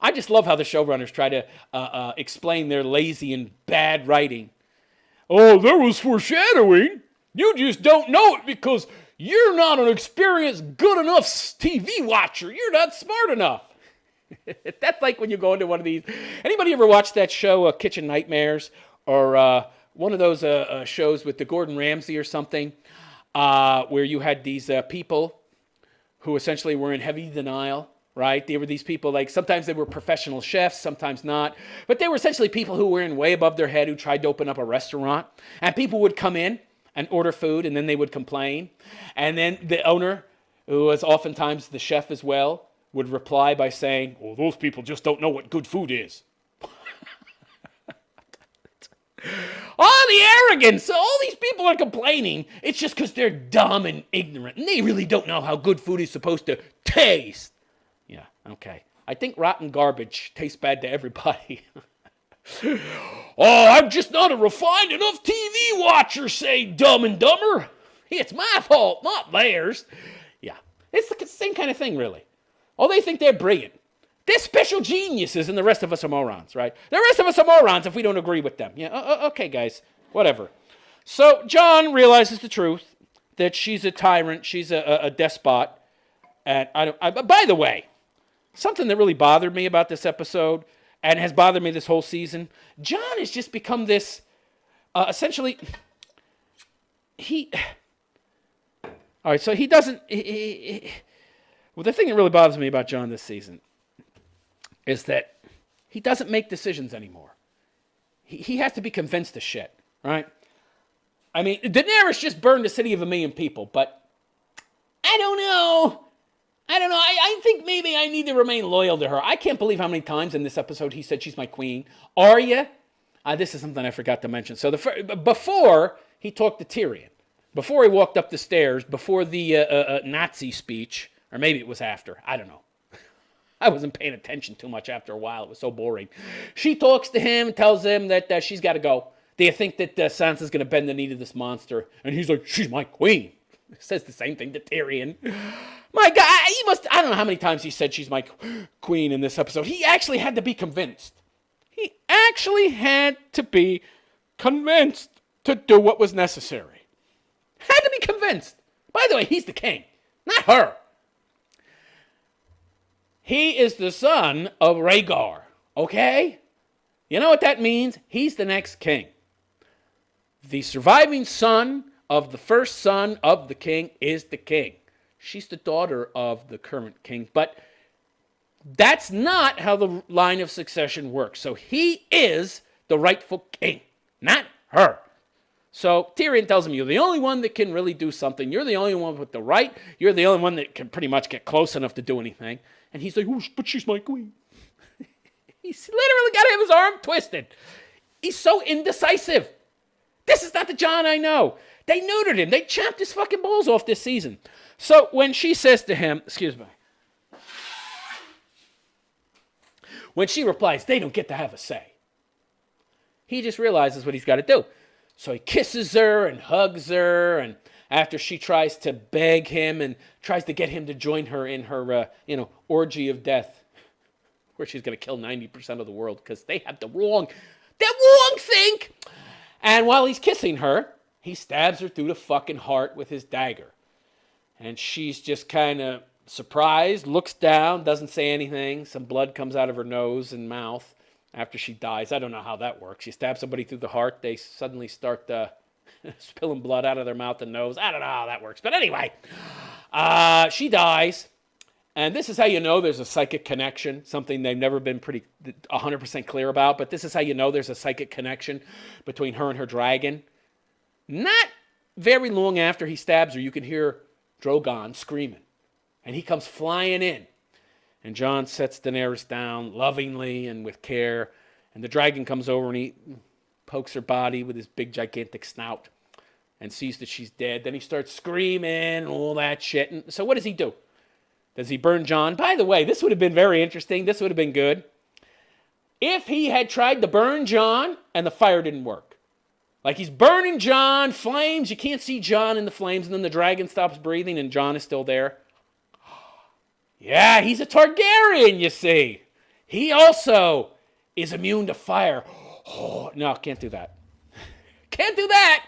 I just love how the showrunners try to explain their lazy and bad writing. Oh, there was foreshadowing. You just don't know it because you're not an experienced, good enough TV watcher. You're not smart enough. That's like when you go into one of these. Anybody ever watch that show, Kitchen Nightmares? Or one of those shows with the Gordon Ramsay or something, where you had these people who essentially were in heavy denial, right? They were these people, like, sometimes they were professional chefs, sometimes not. But they were essentially people who were in way above their head who tried to open up a restaurant. And people would come in and order food, and then they would complain. And then the owner, who was oftentimes the chef as well, would reply by saying, well, those people just don't know what good food is. All the arrogance. All these people are complaining. It's just because they're dumb and ignorant. And they really don't know how good food is supposed to taste. Yeah, okay. I think rotten garbage tastes bad to everybody. Oh, I'm just not a refined enough TV watcher, say Dumb and Dumber. It's my fault, not theirs. Yeah, it's the same kind of thing, really. Oh, they think they're brilliant. They're special geniuses, and the rest of us are morons, right? The rest of us are morons if we don't agree with them. Yeah, okay, guys, whatever. So Jon realizes the truth, that she's a tyrant, she's a despot. And by the way, something that really bothered me about this episode, and has bothered me this whole season, Jon has just become this, essentially, all right, so he doesn't, well, the thing that really bothers me about Jon this season is that he doesn't make decisions anymore. He has to be convinced of shit, right? Daenerys just burned a city of 1 million people, but I don't know. I think maybe I need to remain loyal to her. I can't believe how many times in this episode he said she's my queen. Arya, this is something I forgot to mention. So before he talked to Tyrion, before he walked up the stairs, before the Nazi speech, or maybe it was after. I don't know. I wasn't paying attention too much after a while. It was so boring. She talks to him and tells him that she's got to go. Do you think that Sansa's going to bend the knee to this monster? And he's like, she's my queen. Says the same thing to Tyrion. My God, he must, I don't know how many times he said she's my queen in this episode. He actually had to be convinced. He actually had to be convinced to do what was necessary. Had to be convinced. By the way, he's the king, not her. He is the son of Rhaegar, okay? You know what that means? He's the next king. The surviving son of the first son of the king is the king. She's the daughter of the current king, but that's not how the line of succession works. So he is the rightful king, not her. So Tyrion tells him, you're the only one that can really do something. You're the only one with the right. You're the only one that can pretty much get close enough to do anything. And he's like, oh, but she's my queen. He's literally got to have his arm twisted. He's so indecisive. This is not the Jon I know. They neutered him. They chopped his fucking balls off this season. So when she says to him, excuse me, when she replies, they don't get to have a say. He just realizes what he's got to do. So he kisses her and hugs her, and after she tries to beg him and tries to get him to join her in her, orgy of death, where she's going to kill 90% of the world because they have the wrong think. And while he's kissing her, he stabs her through the fucking heart with his dagger. And she's just kind of surprised, looks down, doesn't say anything. Some blood comes out of her nose and mouth after she dies. I don't know how that works. You stab somebody through the heart, they suddenly start spilling blood out of their mouth and nose. I don't know how that works. But anyway, she dies. And this is how you know there's a psychic connection, something they've never been pretty 100% clear about. But this is how you know there's a psychic connection between her and her dragon. Not very long after he stabs her, you can hear Drogon screaming. And he comes flying in. And Jon sets Daenerys down lovingly and with care. And the dragon comes over and he pokes her body with his big gigantic snout and sees that she's dead. Then he starts screaming and all that shit. And so what does he do? Does he burn Jon? By the way, this would have been very interesting. This would have been good if he had tried to burn Jon and the fire didn't work. Like he's burning Jon, flames. You can't see Jon in the flames. And then the dragon stops breathing and Jon is still there. Yeah, he's a Targaryen, you see. He also is immune to fire. Oh, no, can't do that. Can't do that.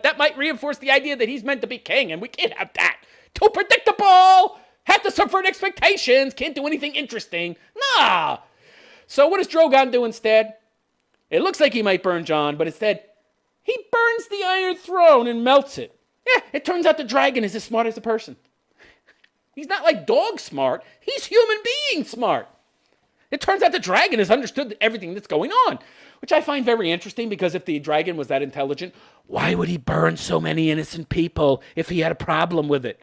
That might reinforce the idea that he's meant to be king, and we can't have that. Too predictable. Have to subvert expectations. Can't do anything interesting. Nah. So what does Drogon do instead? It looks like he might burn Jon, but instead, he burns the Iron Throne and melts it. Yeah, it turns out the dragon is as smart as a person. He's not like dog smart. He's human being smart. It turns out the dragon has understood everything that's going on, which I find very interesting because if the dragon was that intelligent, why would he burn so many innocent people if he had a problem with it?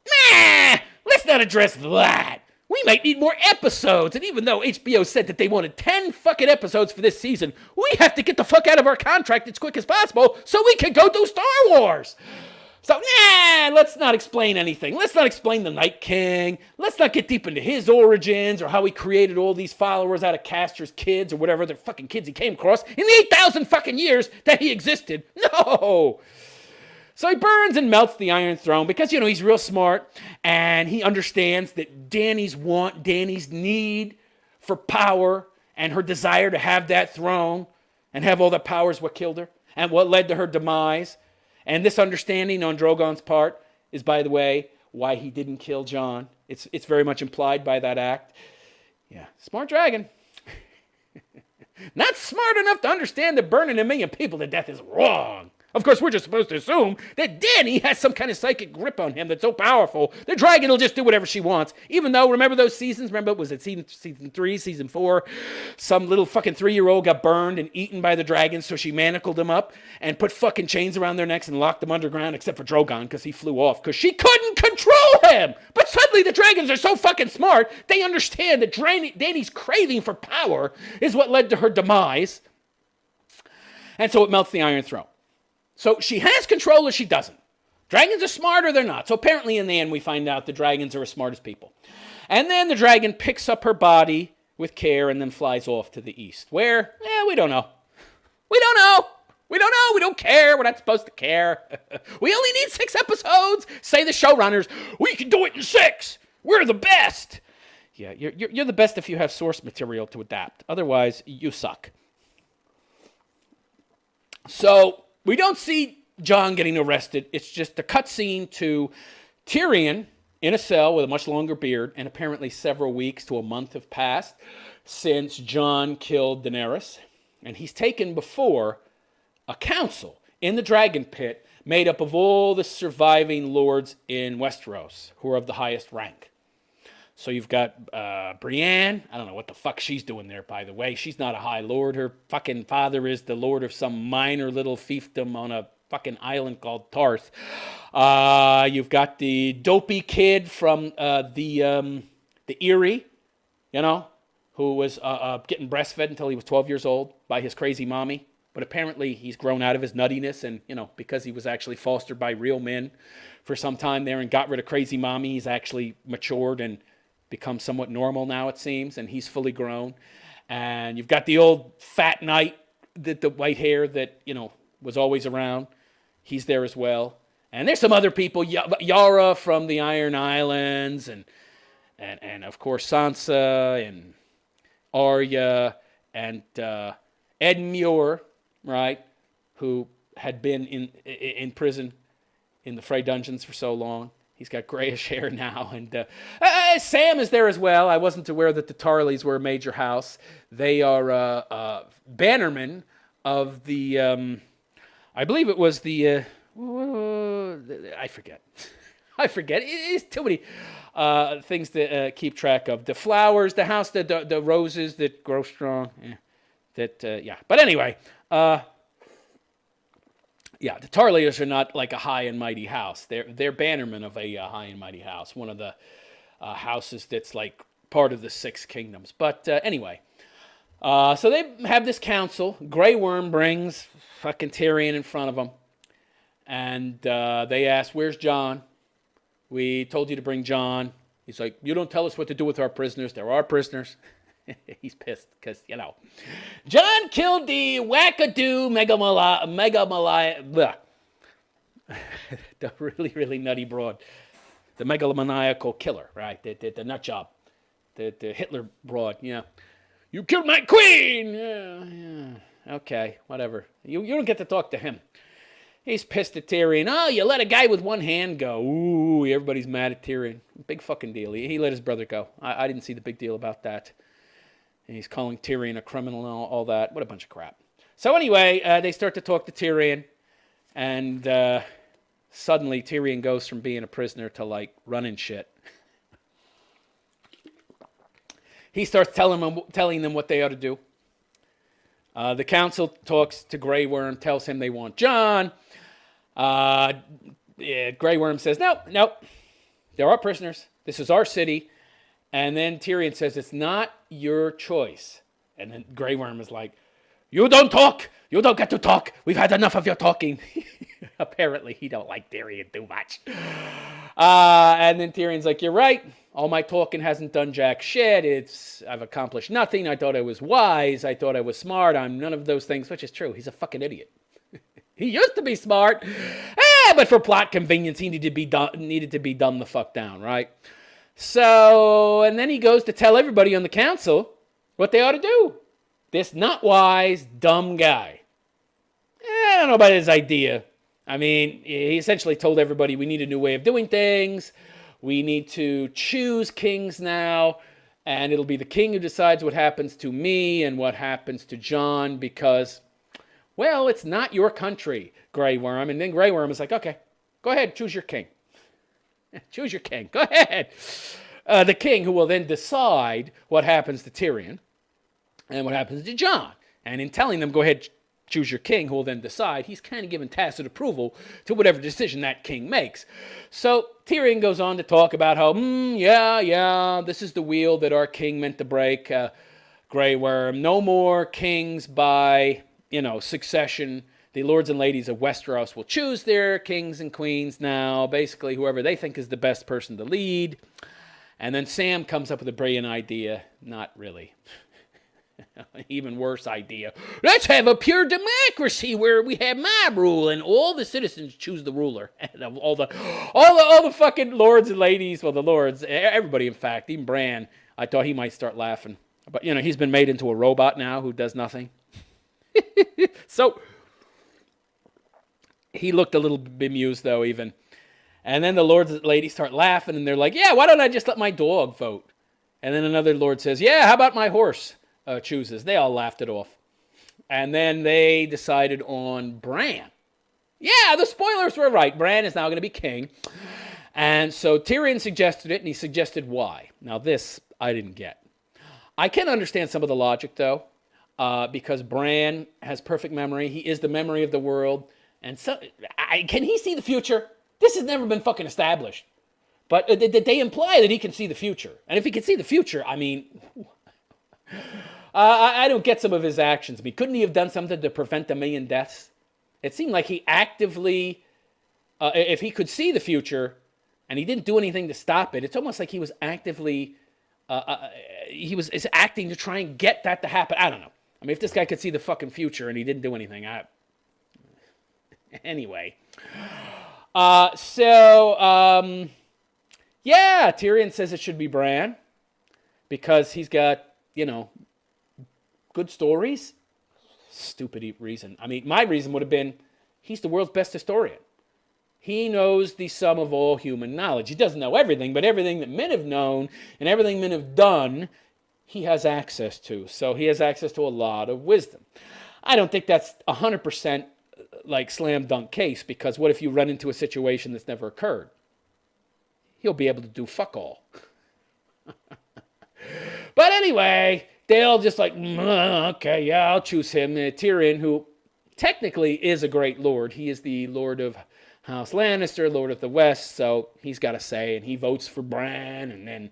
Nah, let's not address that. We might need more episodes, and even though HBO said that they wanted 10 fucking episodes for this season, we have to get the fuck out of our contract as quick as possible so we can go do Star Wars. So, let's not explain anything. Let's not explain the Night King. Let's not get deep into his origins or how he created all these followers out of Castor's kids or whatever other fucking kids he came across in the 8,000 fucking years that he existed. No! So he burns and melts the Iron Throne because, he's real smart and he understands that Dany's need for power and her desire to have that throne and have all the power is what killed her and what led to her demise. And this understanding on Drogon's part is, by the way, why he didn't kill Jon. It's very much implied by that act. Yeah, smart dragon. Not smart enough to understand that burning 1,000,000 people to death is wrong. Of course, we're just supposed to assume that Dany has some kind of psychic grip on him that's so powerful, the dragon will just do whatever she wants. Even though, remember those seasons? Remember, was it season 3, season 4? Some little fucking 3-year-old got burned and eaten by the dragon, so she manacled them up and put fucking chains around their necks and locked them underground, except for Drogon, because he flew off, because she couldn't control him. But suddenly the dragons are so fucking smart, they understand that Dany's craving for power is what led to her demise. And so it melts the Iron Throne. So she has control or she doesn't. Dragons are smart or they're not. So apparently in the end we find out the dragons are as smart as people. And then the dragon picks up her body with care and then flies off to the east. Where? We don't know. We don't know. We don't know. We don't care. We're not supposed to care. We only need 6 episodes. Say the showrunners, we can do it in 6. We're the best. Yeah, you're the best if you have source material to adapt. Otherwise, you suck. So we don't see Jon getting arrested. It's just a cutscene to Tyrion in a cell with a much longer beard, and apparently several weeks to a month have passed since Jon killed Daenerys. And he's taken before a council in the Dragon Pit made up of all the surviving lords in Westeros who are of the highest rank. So you've got Brienne. I don't know what the fuck she's doing there, by the way. She's not a high lord. Her fucking father is the lord of some minor little fiefdom on a fucking island called Tarth. You've got the dopey kid from the Eyrie, who was getting breastfed until he was 12 years old by his crazy mommy. But apparently he's grown out of his nuttiness and, because he was actually fostered by real men for some time there and got rid of crazy mommy, he's actually matured and become somewhat normal now, it seems, and he's fully grown. And you've got the old fat knight, the white hair that, was always around. He's there as well. And there's some other people, Yara from the Iron Islands, and of course Sansa, and Arya, and Ed Muir, right, who had been in prison in the Frey dungeons for so long. He's got grayish hair now. And Sam is there as well. I wasn't aware that the Tarleys were a major house. They are bannermen of the, I believe it was the, I forget. It's too many things to keep track of. The flowers, the house, the roses that grow strong. Yeah. But anyway, the Tarleys are not like a high and mighty house. They're bannermen of a high and mighty house, one of the houses that's like part of the 6 kingdoms. But anyway, so they have this council. Grey Worm brings fucking Tyrion in front of them, and they ask, "Where's Jon? We told you to bring Jon." He's like, "You don't tell us what to do with our prisoners. They're our prisoners." He's pissed because, Jon killed the wackadoo the really, really nutty broad. The megalomaniacal killer, right? The nut job. The Hitler broad, yeah. "You killed my queen!" Yeah. Okay, whatever. You don't get to talk to him. He's pissed at Tyrion. "Oh, you let a guy with one hand go." Ooh, everybody's mad at Tyrion. Big fucking deal. He let his brother go. I didn't see the big deal about that. And he's calling Tyrion a criminal and all that. What a bunch of crap. So anyway, they start to talk to Tyrion. And suddenly Tyrion goes from being a prisoner to, running shit. He starts telling them what they ought to do. The council talks to Grey Worm, tells him they want Jon. Grey Worm says, no. They're our prisoners. This is our city. And then Tyrion says, "It's not your choice." And then Grey Worm is like, "You don't talk. You don't get to talk. We've had enough of your talking." Apparently, he don't like Tyrion too much. And then Tyrion's like, "You're right. All my talking hasn't done jack shit. I've accomplished nothing. I thought I was wise. I thought I was smart. I'm none of those things," which is true. He's a fucking idiot. He used to be smart. But for plot convenience, he needed to be dumbed the fuck down, right? So, and then he goes to tell everybody on the council what they ought to do. This not wise, dumb guy. I don't know about his idea. I mean, he essentially told everybody we need a new way of doing things. We need to choose kings now. And it'll be the king who decides what happens to me and what happens to Jon because, well, it's not your country, Grey Worm. And then Grey Worm is like, "Okay, go ahead, choose your king. Choose your king. Go ahead." The king who will then decide what happens to Tyrion and what happens to Jon. And in telling them, "Go ahead, choose your king," who will then decide, he's kind of given tacit approval to whatever decision that king makes. So Tyrion goes on to talk about how, this is the wheel that our king meant to break, Grey Worm. No more kings by, succession the lords and ladies of Westeros will choose their kings and queens now, basically whoever they think is the best person to lead. And then Sam comes up with a brilliant idea. Not really. Even worse idea. Let's have a pure democracy where we have mob rule and all the citizens choose the ruler. And all the fucking lords and ladies, well, the lords, everybody, in fact, even Bran, I thought he might start laughing. But, he's been made into a robot now who does nothing. So he looked a little bemused, though, even. And then the lords and ladies start laughing, and they're like, yeah, why don't I just let my dog vote? And then another lord says, yeah, how about my horse chooses? They all laughed it off. And then they decided on Bran. Yeah, the spoilers were right. Bran is now going to be king. And so Tyrion suggested it, and he suggested why. Now, this I didn't get. I can understand some of the logic, though, because Bran has perfect memory. He is the memory of the world. And so, can he see the future? This has never been fucking established. But they imply that he can see the future. And if he can see the future, I mean, I don't get some of his actions. I mean, couldn't he have done something to prevent a million deaths? It seemed like he actively, if he could see the future and he didn't do anything to stop it, it's almost like he was actively, he was acting to try and get that to happen. I don't know. I mean, if this guy could see the fucking future and he didn't do anything, anyway. Yeah, Tyrion says it should be Bran because he's got, good stories. Stupid reason. I mean, my reason would have been he's the world's best historian. He knows the sum of all human knowledge. He doesn't know everything, but everything that men have known and everything men have done, he has access to. So he has access to a lot of wisdom. I don't think that's 100% like slam dunk case, because what if you run into a situation that's never occurred? He'll be able to do fuck all. But anyway, they all just like, okay, yeah, I'll choose him. Tyrion, who technically is a great lord. He is the lord of House Lannister, lord of the West, so he's got a say, and he votes for Bran, and then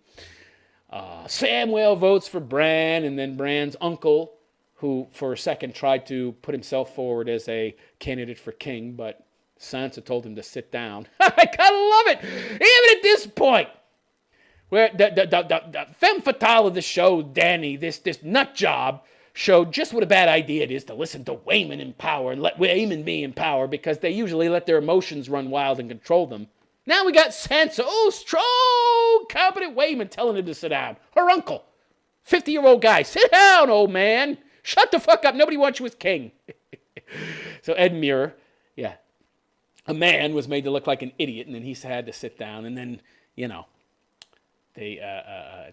Samwell votes for Bran, and then Bran's uncle, who for a second tried to put himself forward as a candidate for king, but Sansa told him to sit down. I gotta love it! Even at this point, where the femme fatale of the show, Dany, this nut job, showed just what a bad idea it is to listen to Waymond in power and let Waymond be in power, because they usually let their emotions run wild and control them. Now we got Sansa, strong, competent Waymond telling him to sit down. Her uncle, 50-year-old guy, sit down, old man. Shut the fuck up. Nobody wants you as king. So Edmure, yeah, a man, was made to look like an idiot, and then he had to sit down, and then,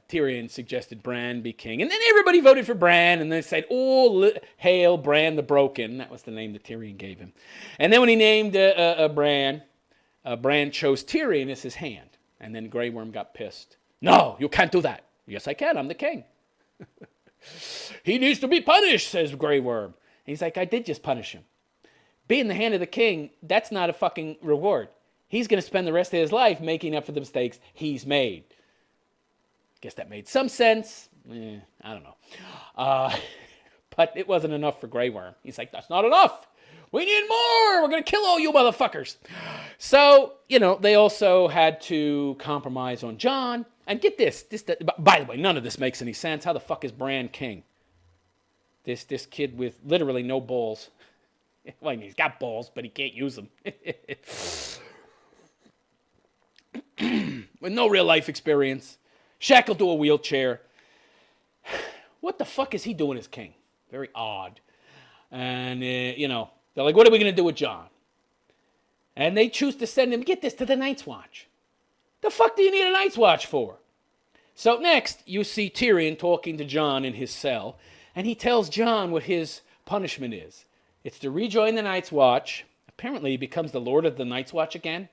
Tyrion suggested Bran be king, and then everybody voted for Bran, and they said, hail Bran the Broken. That was the name that Tyrion gave him. And then when he named Bran, Bran chose Tyrion as his hand, and then Grey Worm got pissed. No, you can't do that. Yes, I can. I'm the king. He needs to be punished, says Grey Worm. And he's like, I did just punish him. Being the hand of the king, that's not a fucking reward. He's going to spend the rest of his life making up for the mistakes he's made. Guess that made some sense. I don't know. But it wasn't enough for Grey Worm. He's like, that's not enough. We need more. We're going to kill all you motherfuckers. So, they also had to compromise on Jon. And get this. By the way, none of this makes any sense. How the fuck is Bran king? This kid with literally no balls. Well, he's got balls, but he can't use them. With no real life experience. Shackled to a wheelchair. What the fuck is he doing as king? Very odd. And, they're like, what are we going to do with Jon? And they choose to send him, get this, to the Night's Watch. The fuck do you need a Night's Watch for? So next, you see Tyrion talking to Jon in his cell, and he tells Jon what his punishment is. It's to rejoin the Night's Watch. Apparently, he becomes the Lord of the Night's Watch again.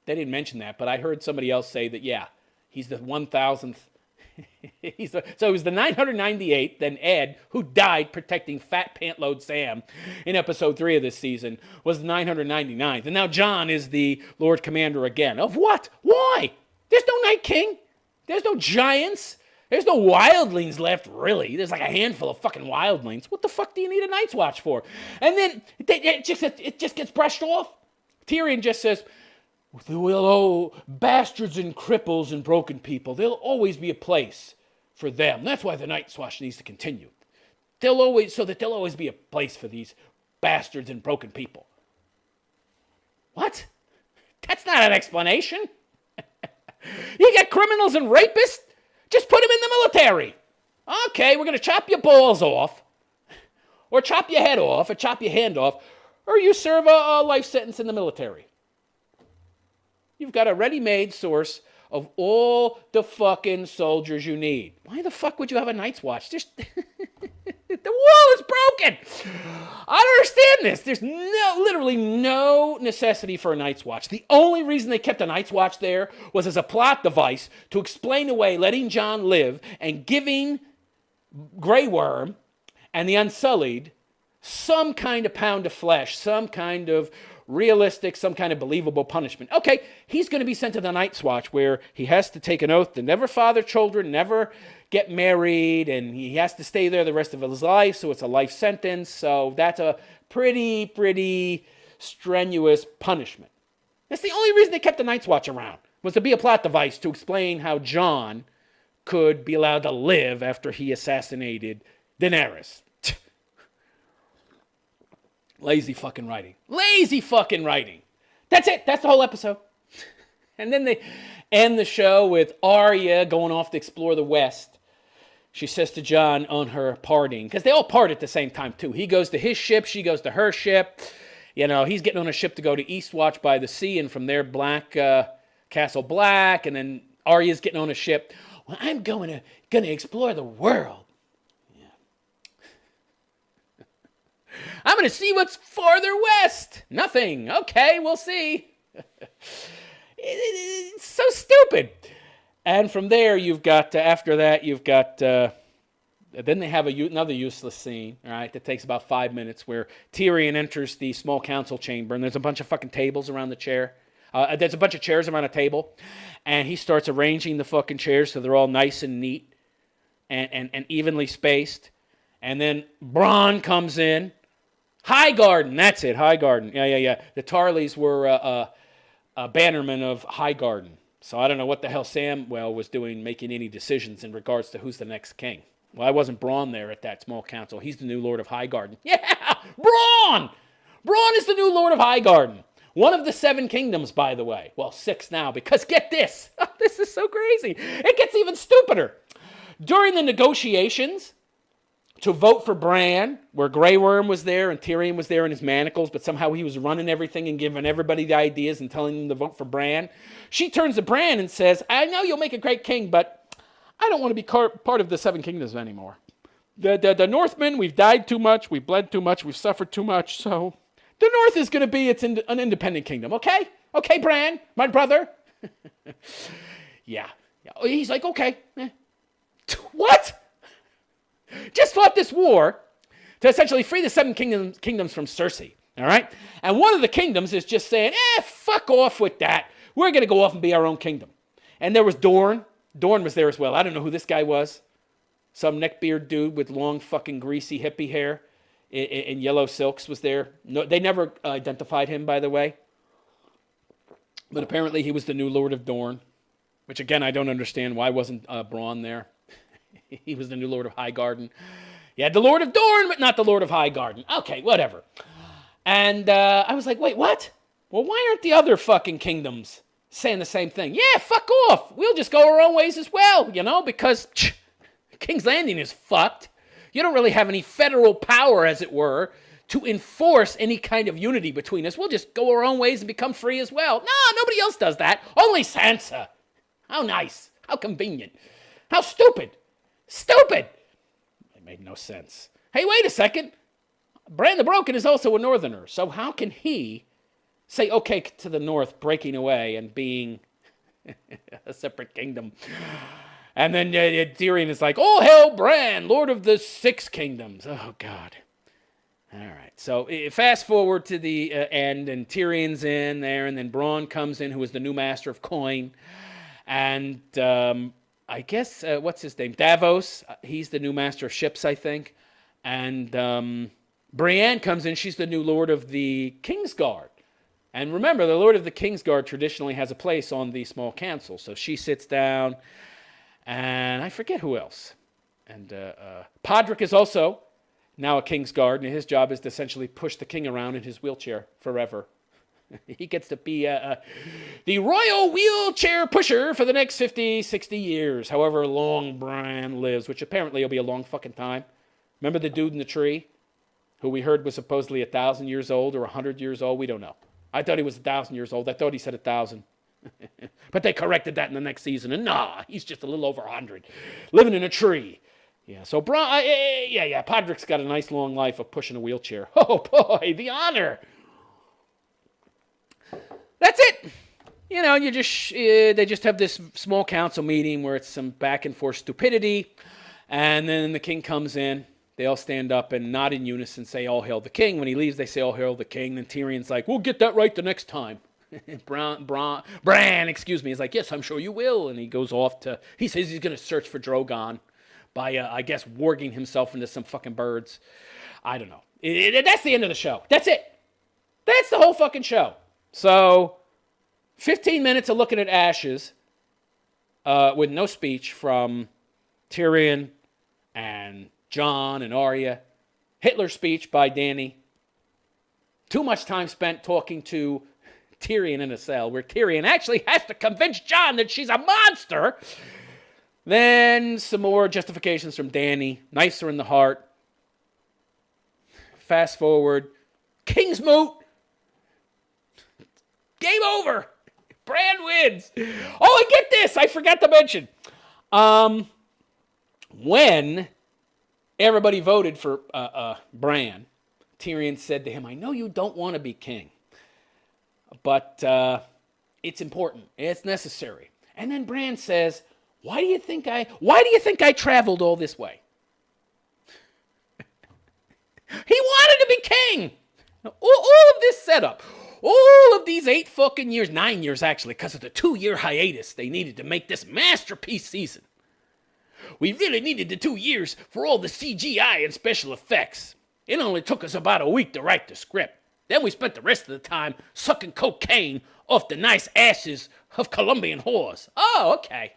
They didn't mention that, but I heard somebody else say that, yeah, he's the 1,000th. So he was the 998th, then Ed, who died protecting Fat Pantload Sam in episode 3 of this season, was the 999th. And now Jon is the Lord Commander again. Of what? Why? There's no Night King. There's no giants. There's no wildlings left, really. There's like a handful of fucking wildlings. What the fuck do you need a Night's Watch for? And then it just gets brushed off. Tyrion just says, bastards and cripples and broken people, there'll always be a place for them. That's why the Night's Watch needs to continue. There'll always be a place for these bastards and broken people. What? That's not an explanation. You got criminals and rapists? Just put them in the military. Okay, we're going to chop your balls off, or chop your head off, or chop your hand off, or you serve a life sentence in the military. You've got a ready-made source of all the fucking soldiers you need. Why the fuck would you have a Night's Watch? Just the wall is broken. I don't understand this. There's literally no necessity for a Night's Watch. The only reason they kept a Night's Watch there was as a plot device to explain away letting Jon live and giving Grey Worm and the Unsullied some kind of pound of flesh, some kind of realistic, some kind of believable punishment. Okay, he's going to be sent to the Night's Watch where he has to take an oath to never father children, never get married, and he has to stay there the rest of his life, so it's a life sentence. So that's a pretty strenuous punishment. That's the only reason they kept the Night's Watch around, was to be a plot device to explain how Jon could be allowed to live after he assassinated Daenerys. Lazy fucking writing. Lazy fucking writing. That's it. That's the whole episode. And then they end the show with Arya going off to explore the West. She says to Jon on her parting, because they all part at the same time too. He goes to his ship, she goes to her ship. You know, he's getting on a ship to go to Eastwatch by the Sea, and from there, Castle Black, and then Arya's getting on a ship. Well, I'm going to explore the world. I'm going to see what's farther west. Nothing. Okay, we'll see. It's so stupid. And from there, after that, then they have another useless scene, all right, that takes about 5 minutes where Tyrion enters the small council chamber, and there's a bunch of fucking tables around the chair. There's a bunch of chairs around a table, and he starts arranging the fucking chairs so they're all nice and neat and evenly spaced. And then Bronn comes in. Highgarden, that's it, Highgarden. Yeah. The Tarleys were a bannerman of Highgarden. So I don't know what the hell Samwell was doing, making any decisions in regards to who's the next king. Well, I wasn't Bronn there at that small council. He's the new Lord of Highgarden. Yeah, Bronn! Bronn is the new Lord of Highgarden. One of the 7 kingdoms, by the way. Well, 6 now, because get this. This is so crazy. It gets even stupider. During the negotiations to vote for Bran, where Grey Worm was there and Tyrion was there in his manacles, but somehow he was running everything and giving everybody the ideas and telling them to vote for Bran. She turns to Bran and says, I know you'll make a great king, but I don't want to be part of the 7 kingdoms anymore. The Northmen, we've died too much, we've bled too much, we've suffered too much, so the North is going to be an independent kingdom, okay? Okay, Bran, my brother. Yeah. He's like, okay. What? Just fought this war to essentially free the 7 kingdoms from Cersei, all right? And one of the kingdoms is just saying, fuck off with that. We're going to go off and be our own kingdom. And there was Dorne. Dorne was there as well. I don't know who this guy was. Some neckbeard dude with long fucking greasy hippie hair in yellow silks was there. No, they never identified him, by the way. But apparently he was the new Lord of Dorne, which again, I don't understand. Why wasn't Bronn there? He was the new Lord of Highgarden. You had the Lord of Dorne, but not the Lord of Highgarden. Okay, whatever. And I was like, wait, what? Well, why aren't the other fucking kingdoms saying the same thing? Yeah, fuck off. We'll just go our own ways as well, because King's Landing is fucked. You don't really have any federal power, as it were, to enforce any kind of unity between us. We'll just go our own ways and become free as well. No, nobody else does that. Only Sansa. How nice. How convenient. How stupid. Stupid! It made no sense. Hey, wait a second. Bran the Broken is also a northerner, so how can he say okay to the north breaking away and being a separate kingdom? And then Tyrion is like, oh, hell, Bran, Lord of the 6 kingdoms. Oh, God. All right, so fast forward to the end, and Tyrion's in there, and then Bronn comes in, who is the new master of coin, and I guess, what's his name? Davos. He's the new master of ships, I think. And Brienne comes in. She's the new Lord of the Kingsguard. And remember, the Lord of the Kingsguard traditionally has a place on the small council. So she sits down, and I forget who else. And Podrick is also now a Kingsguard, and his job is to essentially push the king around in his wheelchair forever. He gets to be the royal wheelchair pusher for the next 50, 60 years, however long Bran lives, which apparently will be a long fucking time. Remember the dude in the tree who we heard was supposedly 1,000 years old or 100 years old? We don't know. I thought he was 1,000 years old. I thought he said 1,000. But they corrected that in the next season. And nah, he's just a little over 100. Living in a tree. Yeah, so Podrick's got a nice long life of pushing a wheelchair. Oh boy, the honor. That's it. You know, they just have this small council meeting where it's some back and forth stupidity. And then the king comes in. They all stand up and nod in unison, say, all hail the king. When he leaves, they say, all hail the king. Then Tyrion's like, we'll get that right the next time. Bran, is like, yes, I'm sure you will. And he goes off he says he's going to search for Drogon by, I guess, warging himself into some fucking birds. I don't know. That's the end of the show. That's it. That's the whole fucking show. So, 15 minutes of looking at ashes with no speech from Tyrion and Jon and Arya. Hitler's speech by Dany. Too much time spent talking to Tyrion in a cell, where Tyrion actually has to convince Jon that she's a monster. Then some more justifications from Dany. Nicer in the heart. Fast forward. King's moot. Game over. Bran wins. Oh, I get this. I forgot to mention. When everybody voted for Bran, Tyrion said to him, I know you don't want to be king, but it's important. It's necessary. And then Bran says, why do you think I traveled all this way? He wanted to be king. All of this setup, all of these 8 fucking years, 9 years actually, because of the 2-year hiatus they needed to make this masterpiece season. We really needed the 2 years for all the CGI and special effects. It only took us about a week to write the script. Then we spent the rest of the time sucking cocaine off the nice asses of Colombian whores. Oh, okay.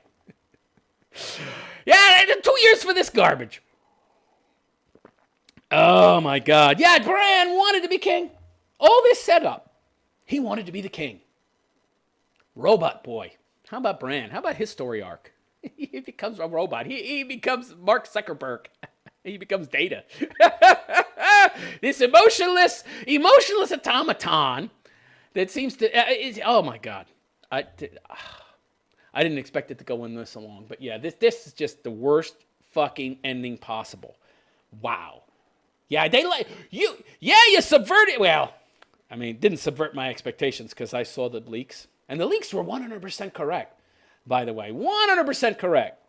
Yeah, 2 years for this garbage. Oh, my God. Yeah, Bran wanted to be king. All this setup. He wanted to be the king. Robot boy. How about Bran? How about his story arc? He becomes a robot. He becomes Mark Zuckerberg. He becomes Data. This emotionless automaton that seems to... oh, my God. I didn't expect it to go in this long. But, yeah, this is just the worst fucking ending possible. Wow. Yeah, you subverted... Well, I mean, it didn't subvert my expectations because I saw the leaks. And the leaks were 100% correct, by the way. 100% correct.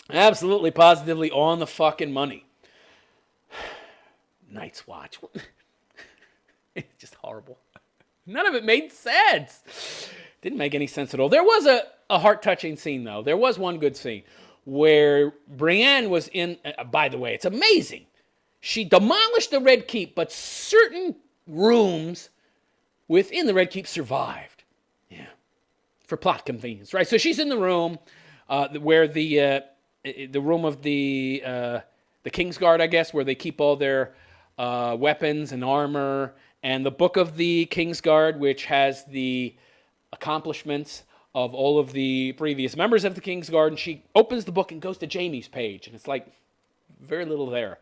Absolutely, positively on the fucking money. Night's Watch. It's just horrible. None of it made sense. Didn't make any sense at all. There was a heart-touching scene, though. There was one good scene where Brienne was in... by the way, it's amazing. She demolished the Red Keep, but certain rooms within the Red Keep survived. Yeah. For plot convenience, right? So she's in the room where the room of the Kingsguard, I guess, where they keep all their weapons and armor, and the Book of the Kingsguard, which has the accomplishments of all of the previous members of the Kingsguard, and she opens the book and goes to Jaime's page, and it's like very little there.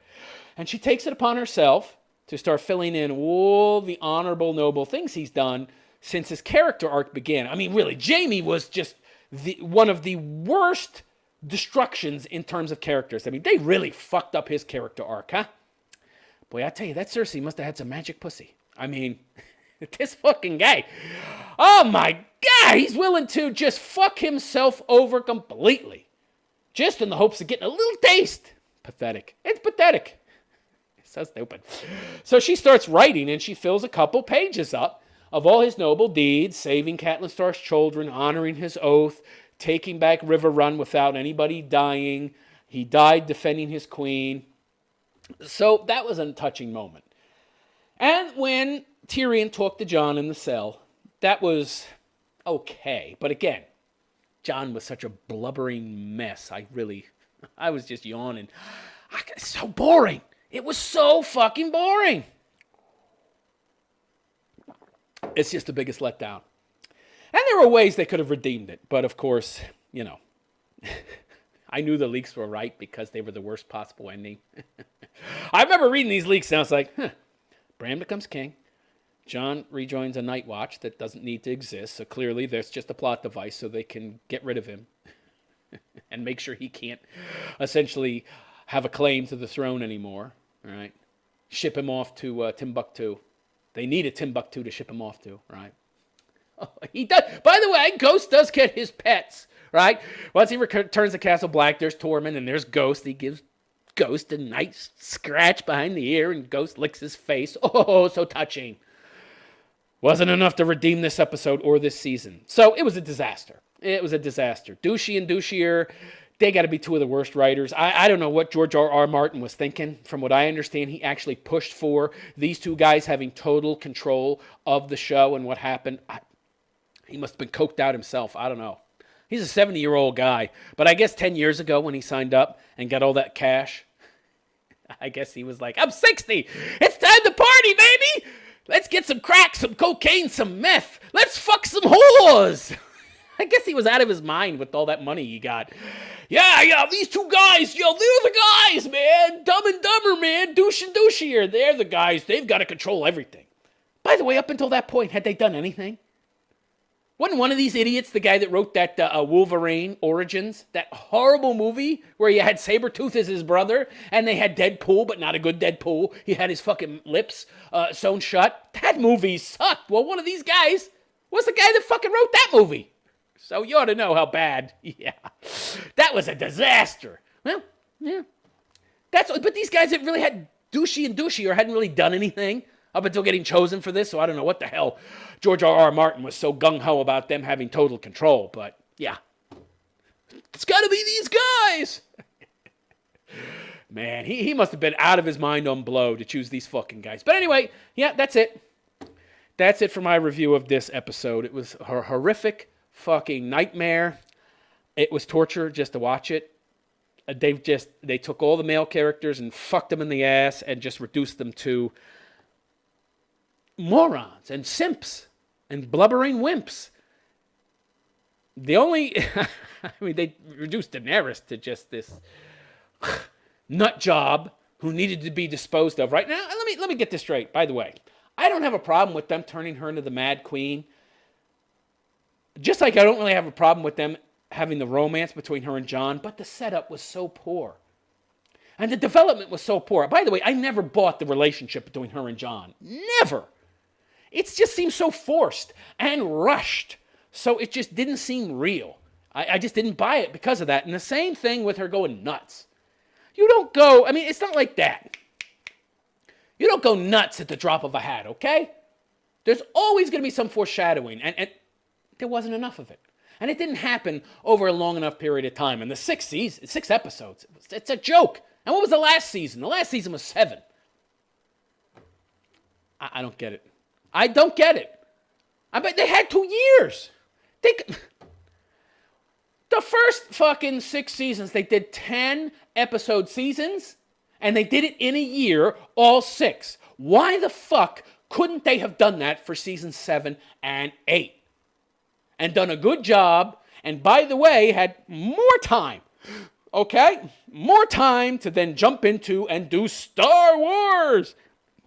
And she takes it upon herself to start filling in all the honorable, noble things he's done since his character arc began. I mean, really, Jaime was just one of the worst destructions in terms of characters. I mean, they really fucked up his character arc, huh? Boy, I tell you, that Cersei must have had some magic pussy. I mean, this fucking guy. Oh my God, he's willing to just fuck himself over completely. Just in the hopes of getting a little taste. Pathetic. It's pathetic. It's so stupid. So she starts writing, and she fills a couple pages up of all his noble deeds, saving Catelyn Stark's children, honoring his oath, taking back River Run without anybody dying. He died defending his queen. So that was a touching moment. And when Tyrion talked to Jon in the cell, that was okay. But again, Jon was such a blubbering mess. I was just yawning. It's so boring. It was so fucking boring. It's just the biggest letdown. And there were ways they could have redeemed it. But of course, I knew the leaks were right because they were the worst possible ending. I remember reading these leaks and I was like, Bran becomes king. Jon rejoins a Night Watch that doesn't need to exist. So clearly there's just a plot device so they can get rid of him and make sure he can't essentially have a claim to the throne anymore. All right. Ship him off to Timbuktu. They need a Timbuktu to ship him off to, right? Oh, he does. By the way, Ghost does get his pets, right? Once he returns to Castle Black, there's Tormund and there's Ghost. He gives Ghost a nice scratch behind the ear and Ghost licks his face. Oh, so touching. Wasn't enough to redeem this episode or this season. So it was a disaster. It was a disaster. Douchey and douchier, they got to be two of the worst writers. I don't know what George R.R. Martin was thinking. From what I understand, he actually pushed for these two guys having total control of the show and what happened. He must have been coked out himself. I don't know. He's a 70-year-old guy. But I guess 10 years ago when he signed up and got all that cash, I guess he was like, I'm 60. It's time to party, baby. Let's get some crack, some cocaine, some meth. Let's fuck some whores. I guess he was out of his mind with all that money he got. Yeah, these two guys, they're the guys, man. Dumb and Dumber, man. Douche and Douchier. They're the guys. They've got to control everything. By the way, up until that point, had they done anything? Wasn't one of these idiots the guy that wrote that Wolverine Origins, that horrible movie where you had Sabretooth as his brother, and they had Deadpool, but not a good Deadpool. He had his fucking lips sewn shut. That movie sucked. Well, one of these guys was the guy that fucking wrote that movie. So you ought to know how bad. Yeah. That was a disaster. Well, yeah. But these guys that really had douchey and douchey or hadn't really done anything up until getting chosen for this, so I don't know what the hell George R.R. Martin was so gung-ho about them having total control, but yeah. It's got to be these guys! Man, he must have been out of his mind on blow to choose these fucking guys. But anyway, yeah, that's it. That's it for my review of this episode. It was a horrific fucking nightmare. It was torture just to watch it. They took all the male characters and fucked them in the ass and just reduced them to morons and simps and blubbering wimps. They reduced Daenerys to just this nut job who needed to be disposed of. Right now, let me get this straight. By the way, I don't have a problem with them turning her into the Mad Queen. Just like I don't really have a problem with them having the romance between her and Jon, but the setup was so poor. And the development was so poor. By the way, I never bought the relationship between her and Jon. Never. It just seemed so forced and rushed. So it just didn't seem real. I just didn't buy it because of that. And the same thing with her going nuts. You don't go, it's not like that. You don't go nuts at the drop of a hat, okay? There's always going to be some foreshadowing. And there wasn't enough of it. And it didn't happen over a long enough period of time. And the 6 episodes, it's a joke. And what was the last season? The last season was 7. I don't get it. I don't get it. I bet they had 2 years. The first fucking 6 seasons, they did 10 episode seasons, and they did it in a year, all 6. Why the fuck couldn't they have done that for season 7 and 8? And done a good job, and by the way, had more time. Okay? More time to then jump into and do Star Wars.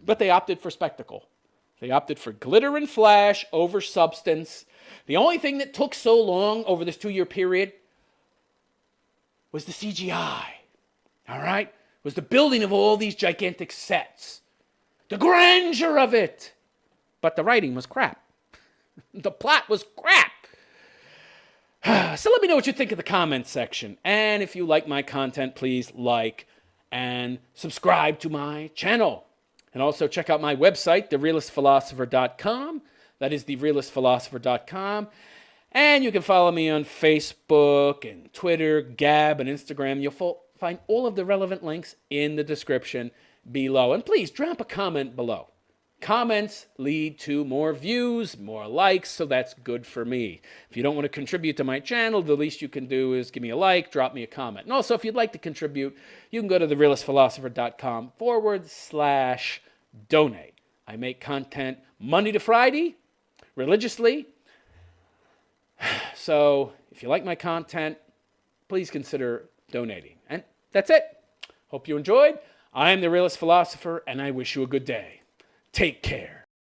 But they opted for spectacle. They opted for glitter and flash over substance. The only thing that took so long over this 2-year period was the CGI. All right? Was the building of all these gigantic sets. The grandeur of it. But the writing was crap. The plot was crap. So let me know what you think in the comments section. And if you like my content, please like and subscribe to my channel. And also check out my website, therealistphilosopher.com. That is therealistphilosopher.com. And you can follow me on Facebook and Twitter, Gab, and Instagram. You'll find all of the relevant links in the description below. And please drop a comment below. Comments lead to more views, more likes, so that's good for me. If you don't want to contribute to my channel, the least you can do is give me a like, drop me a comment. And also, if you'd like to contribute, you can go to therealistphilosopher.com/donate. I make content Monday to Friday, religiously. So if you like my content, please consider donating. And that's it. Hope you enjoyed. I am the Realist Philosopher, and I wish you a good day. Take care.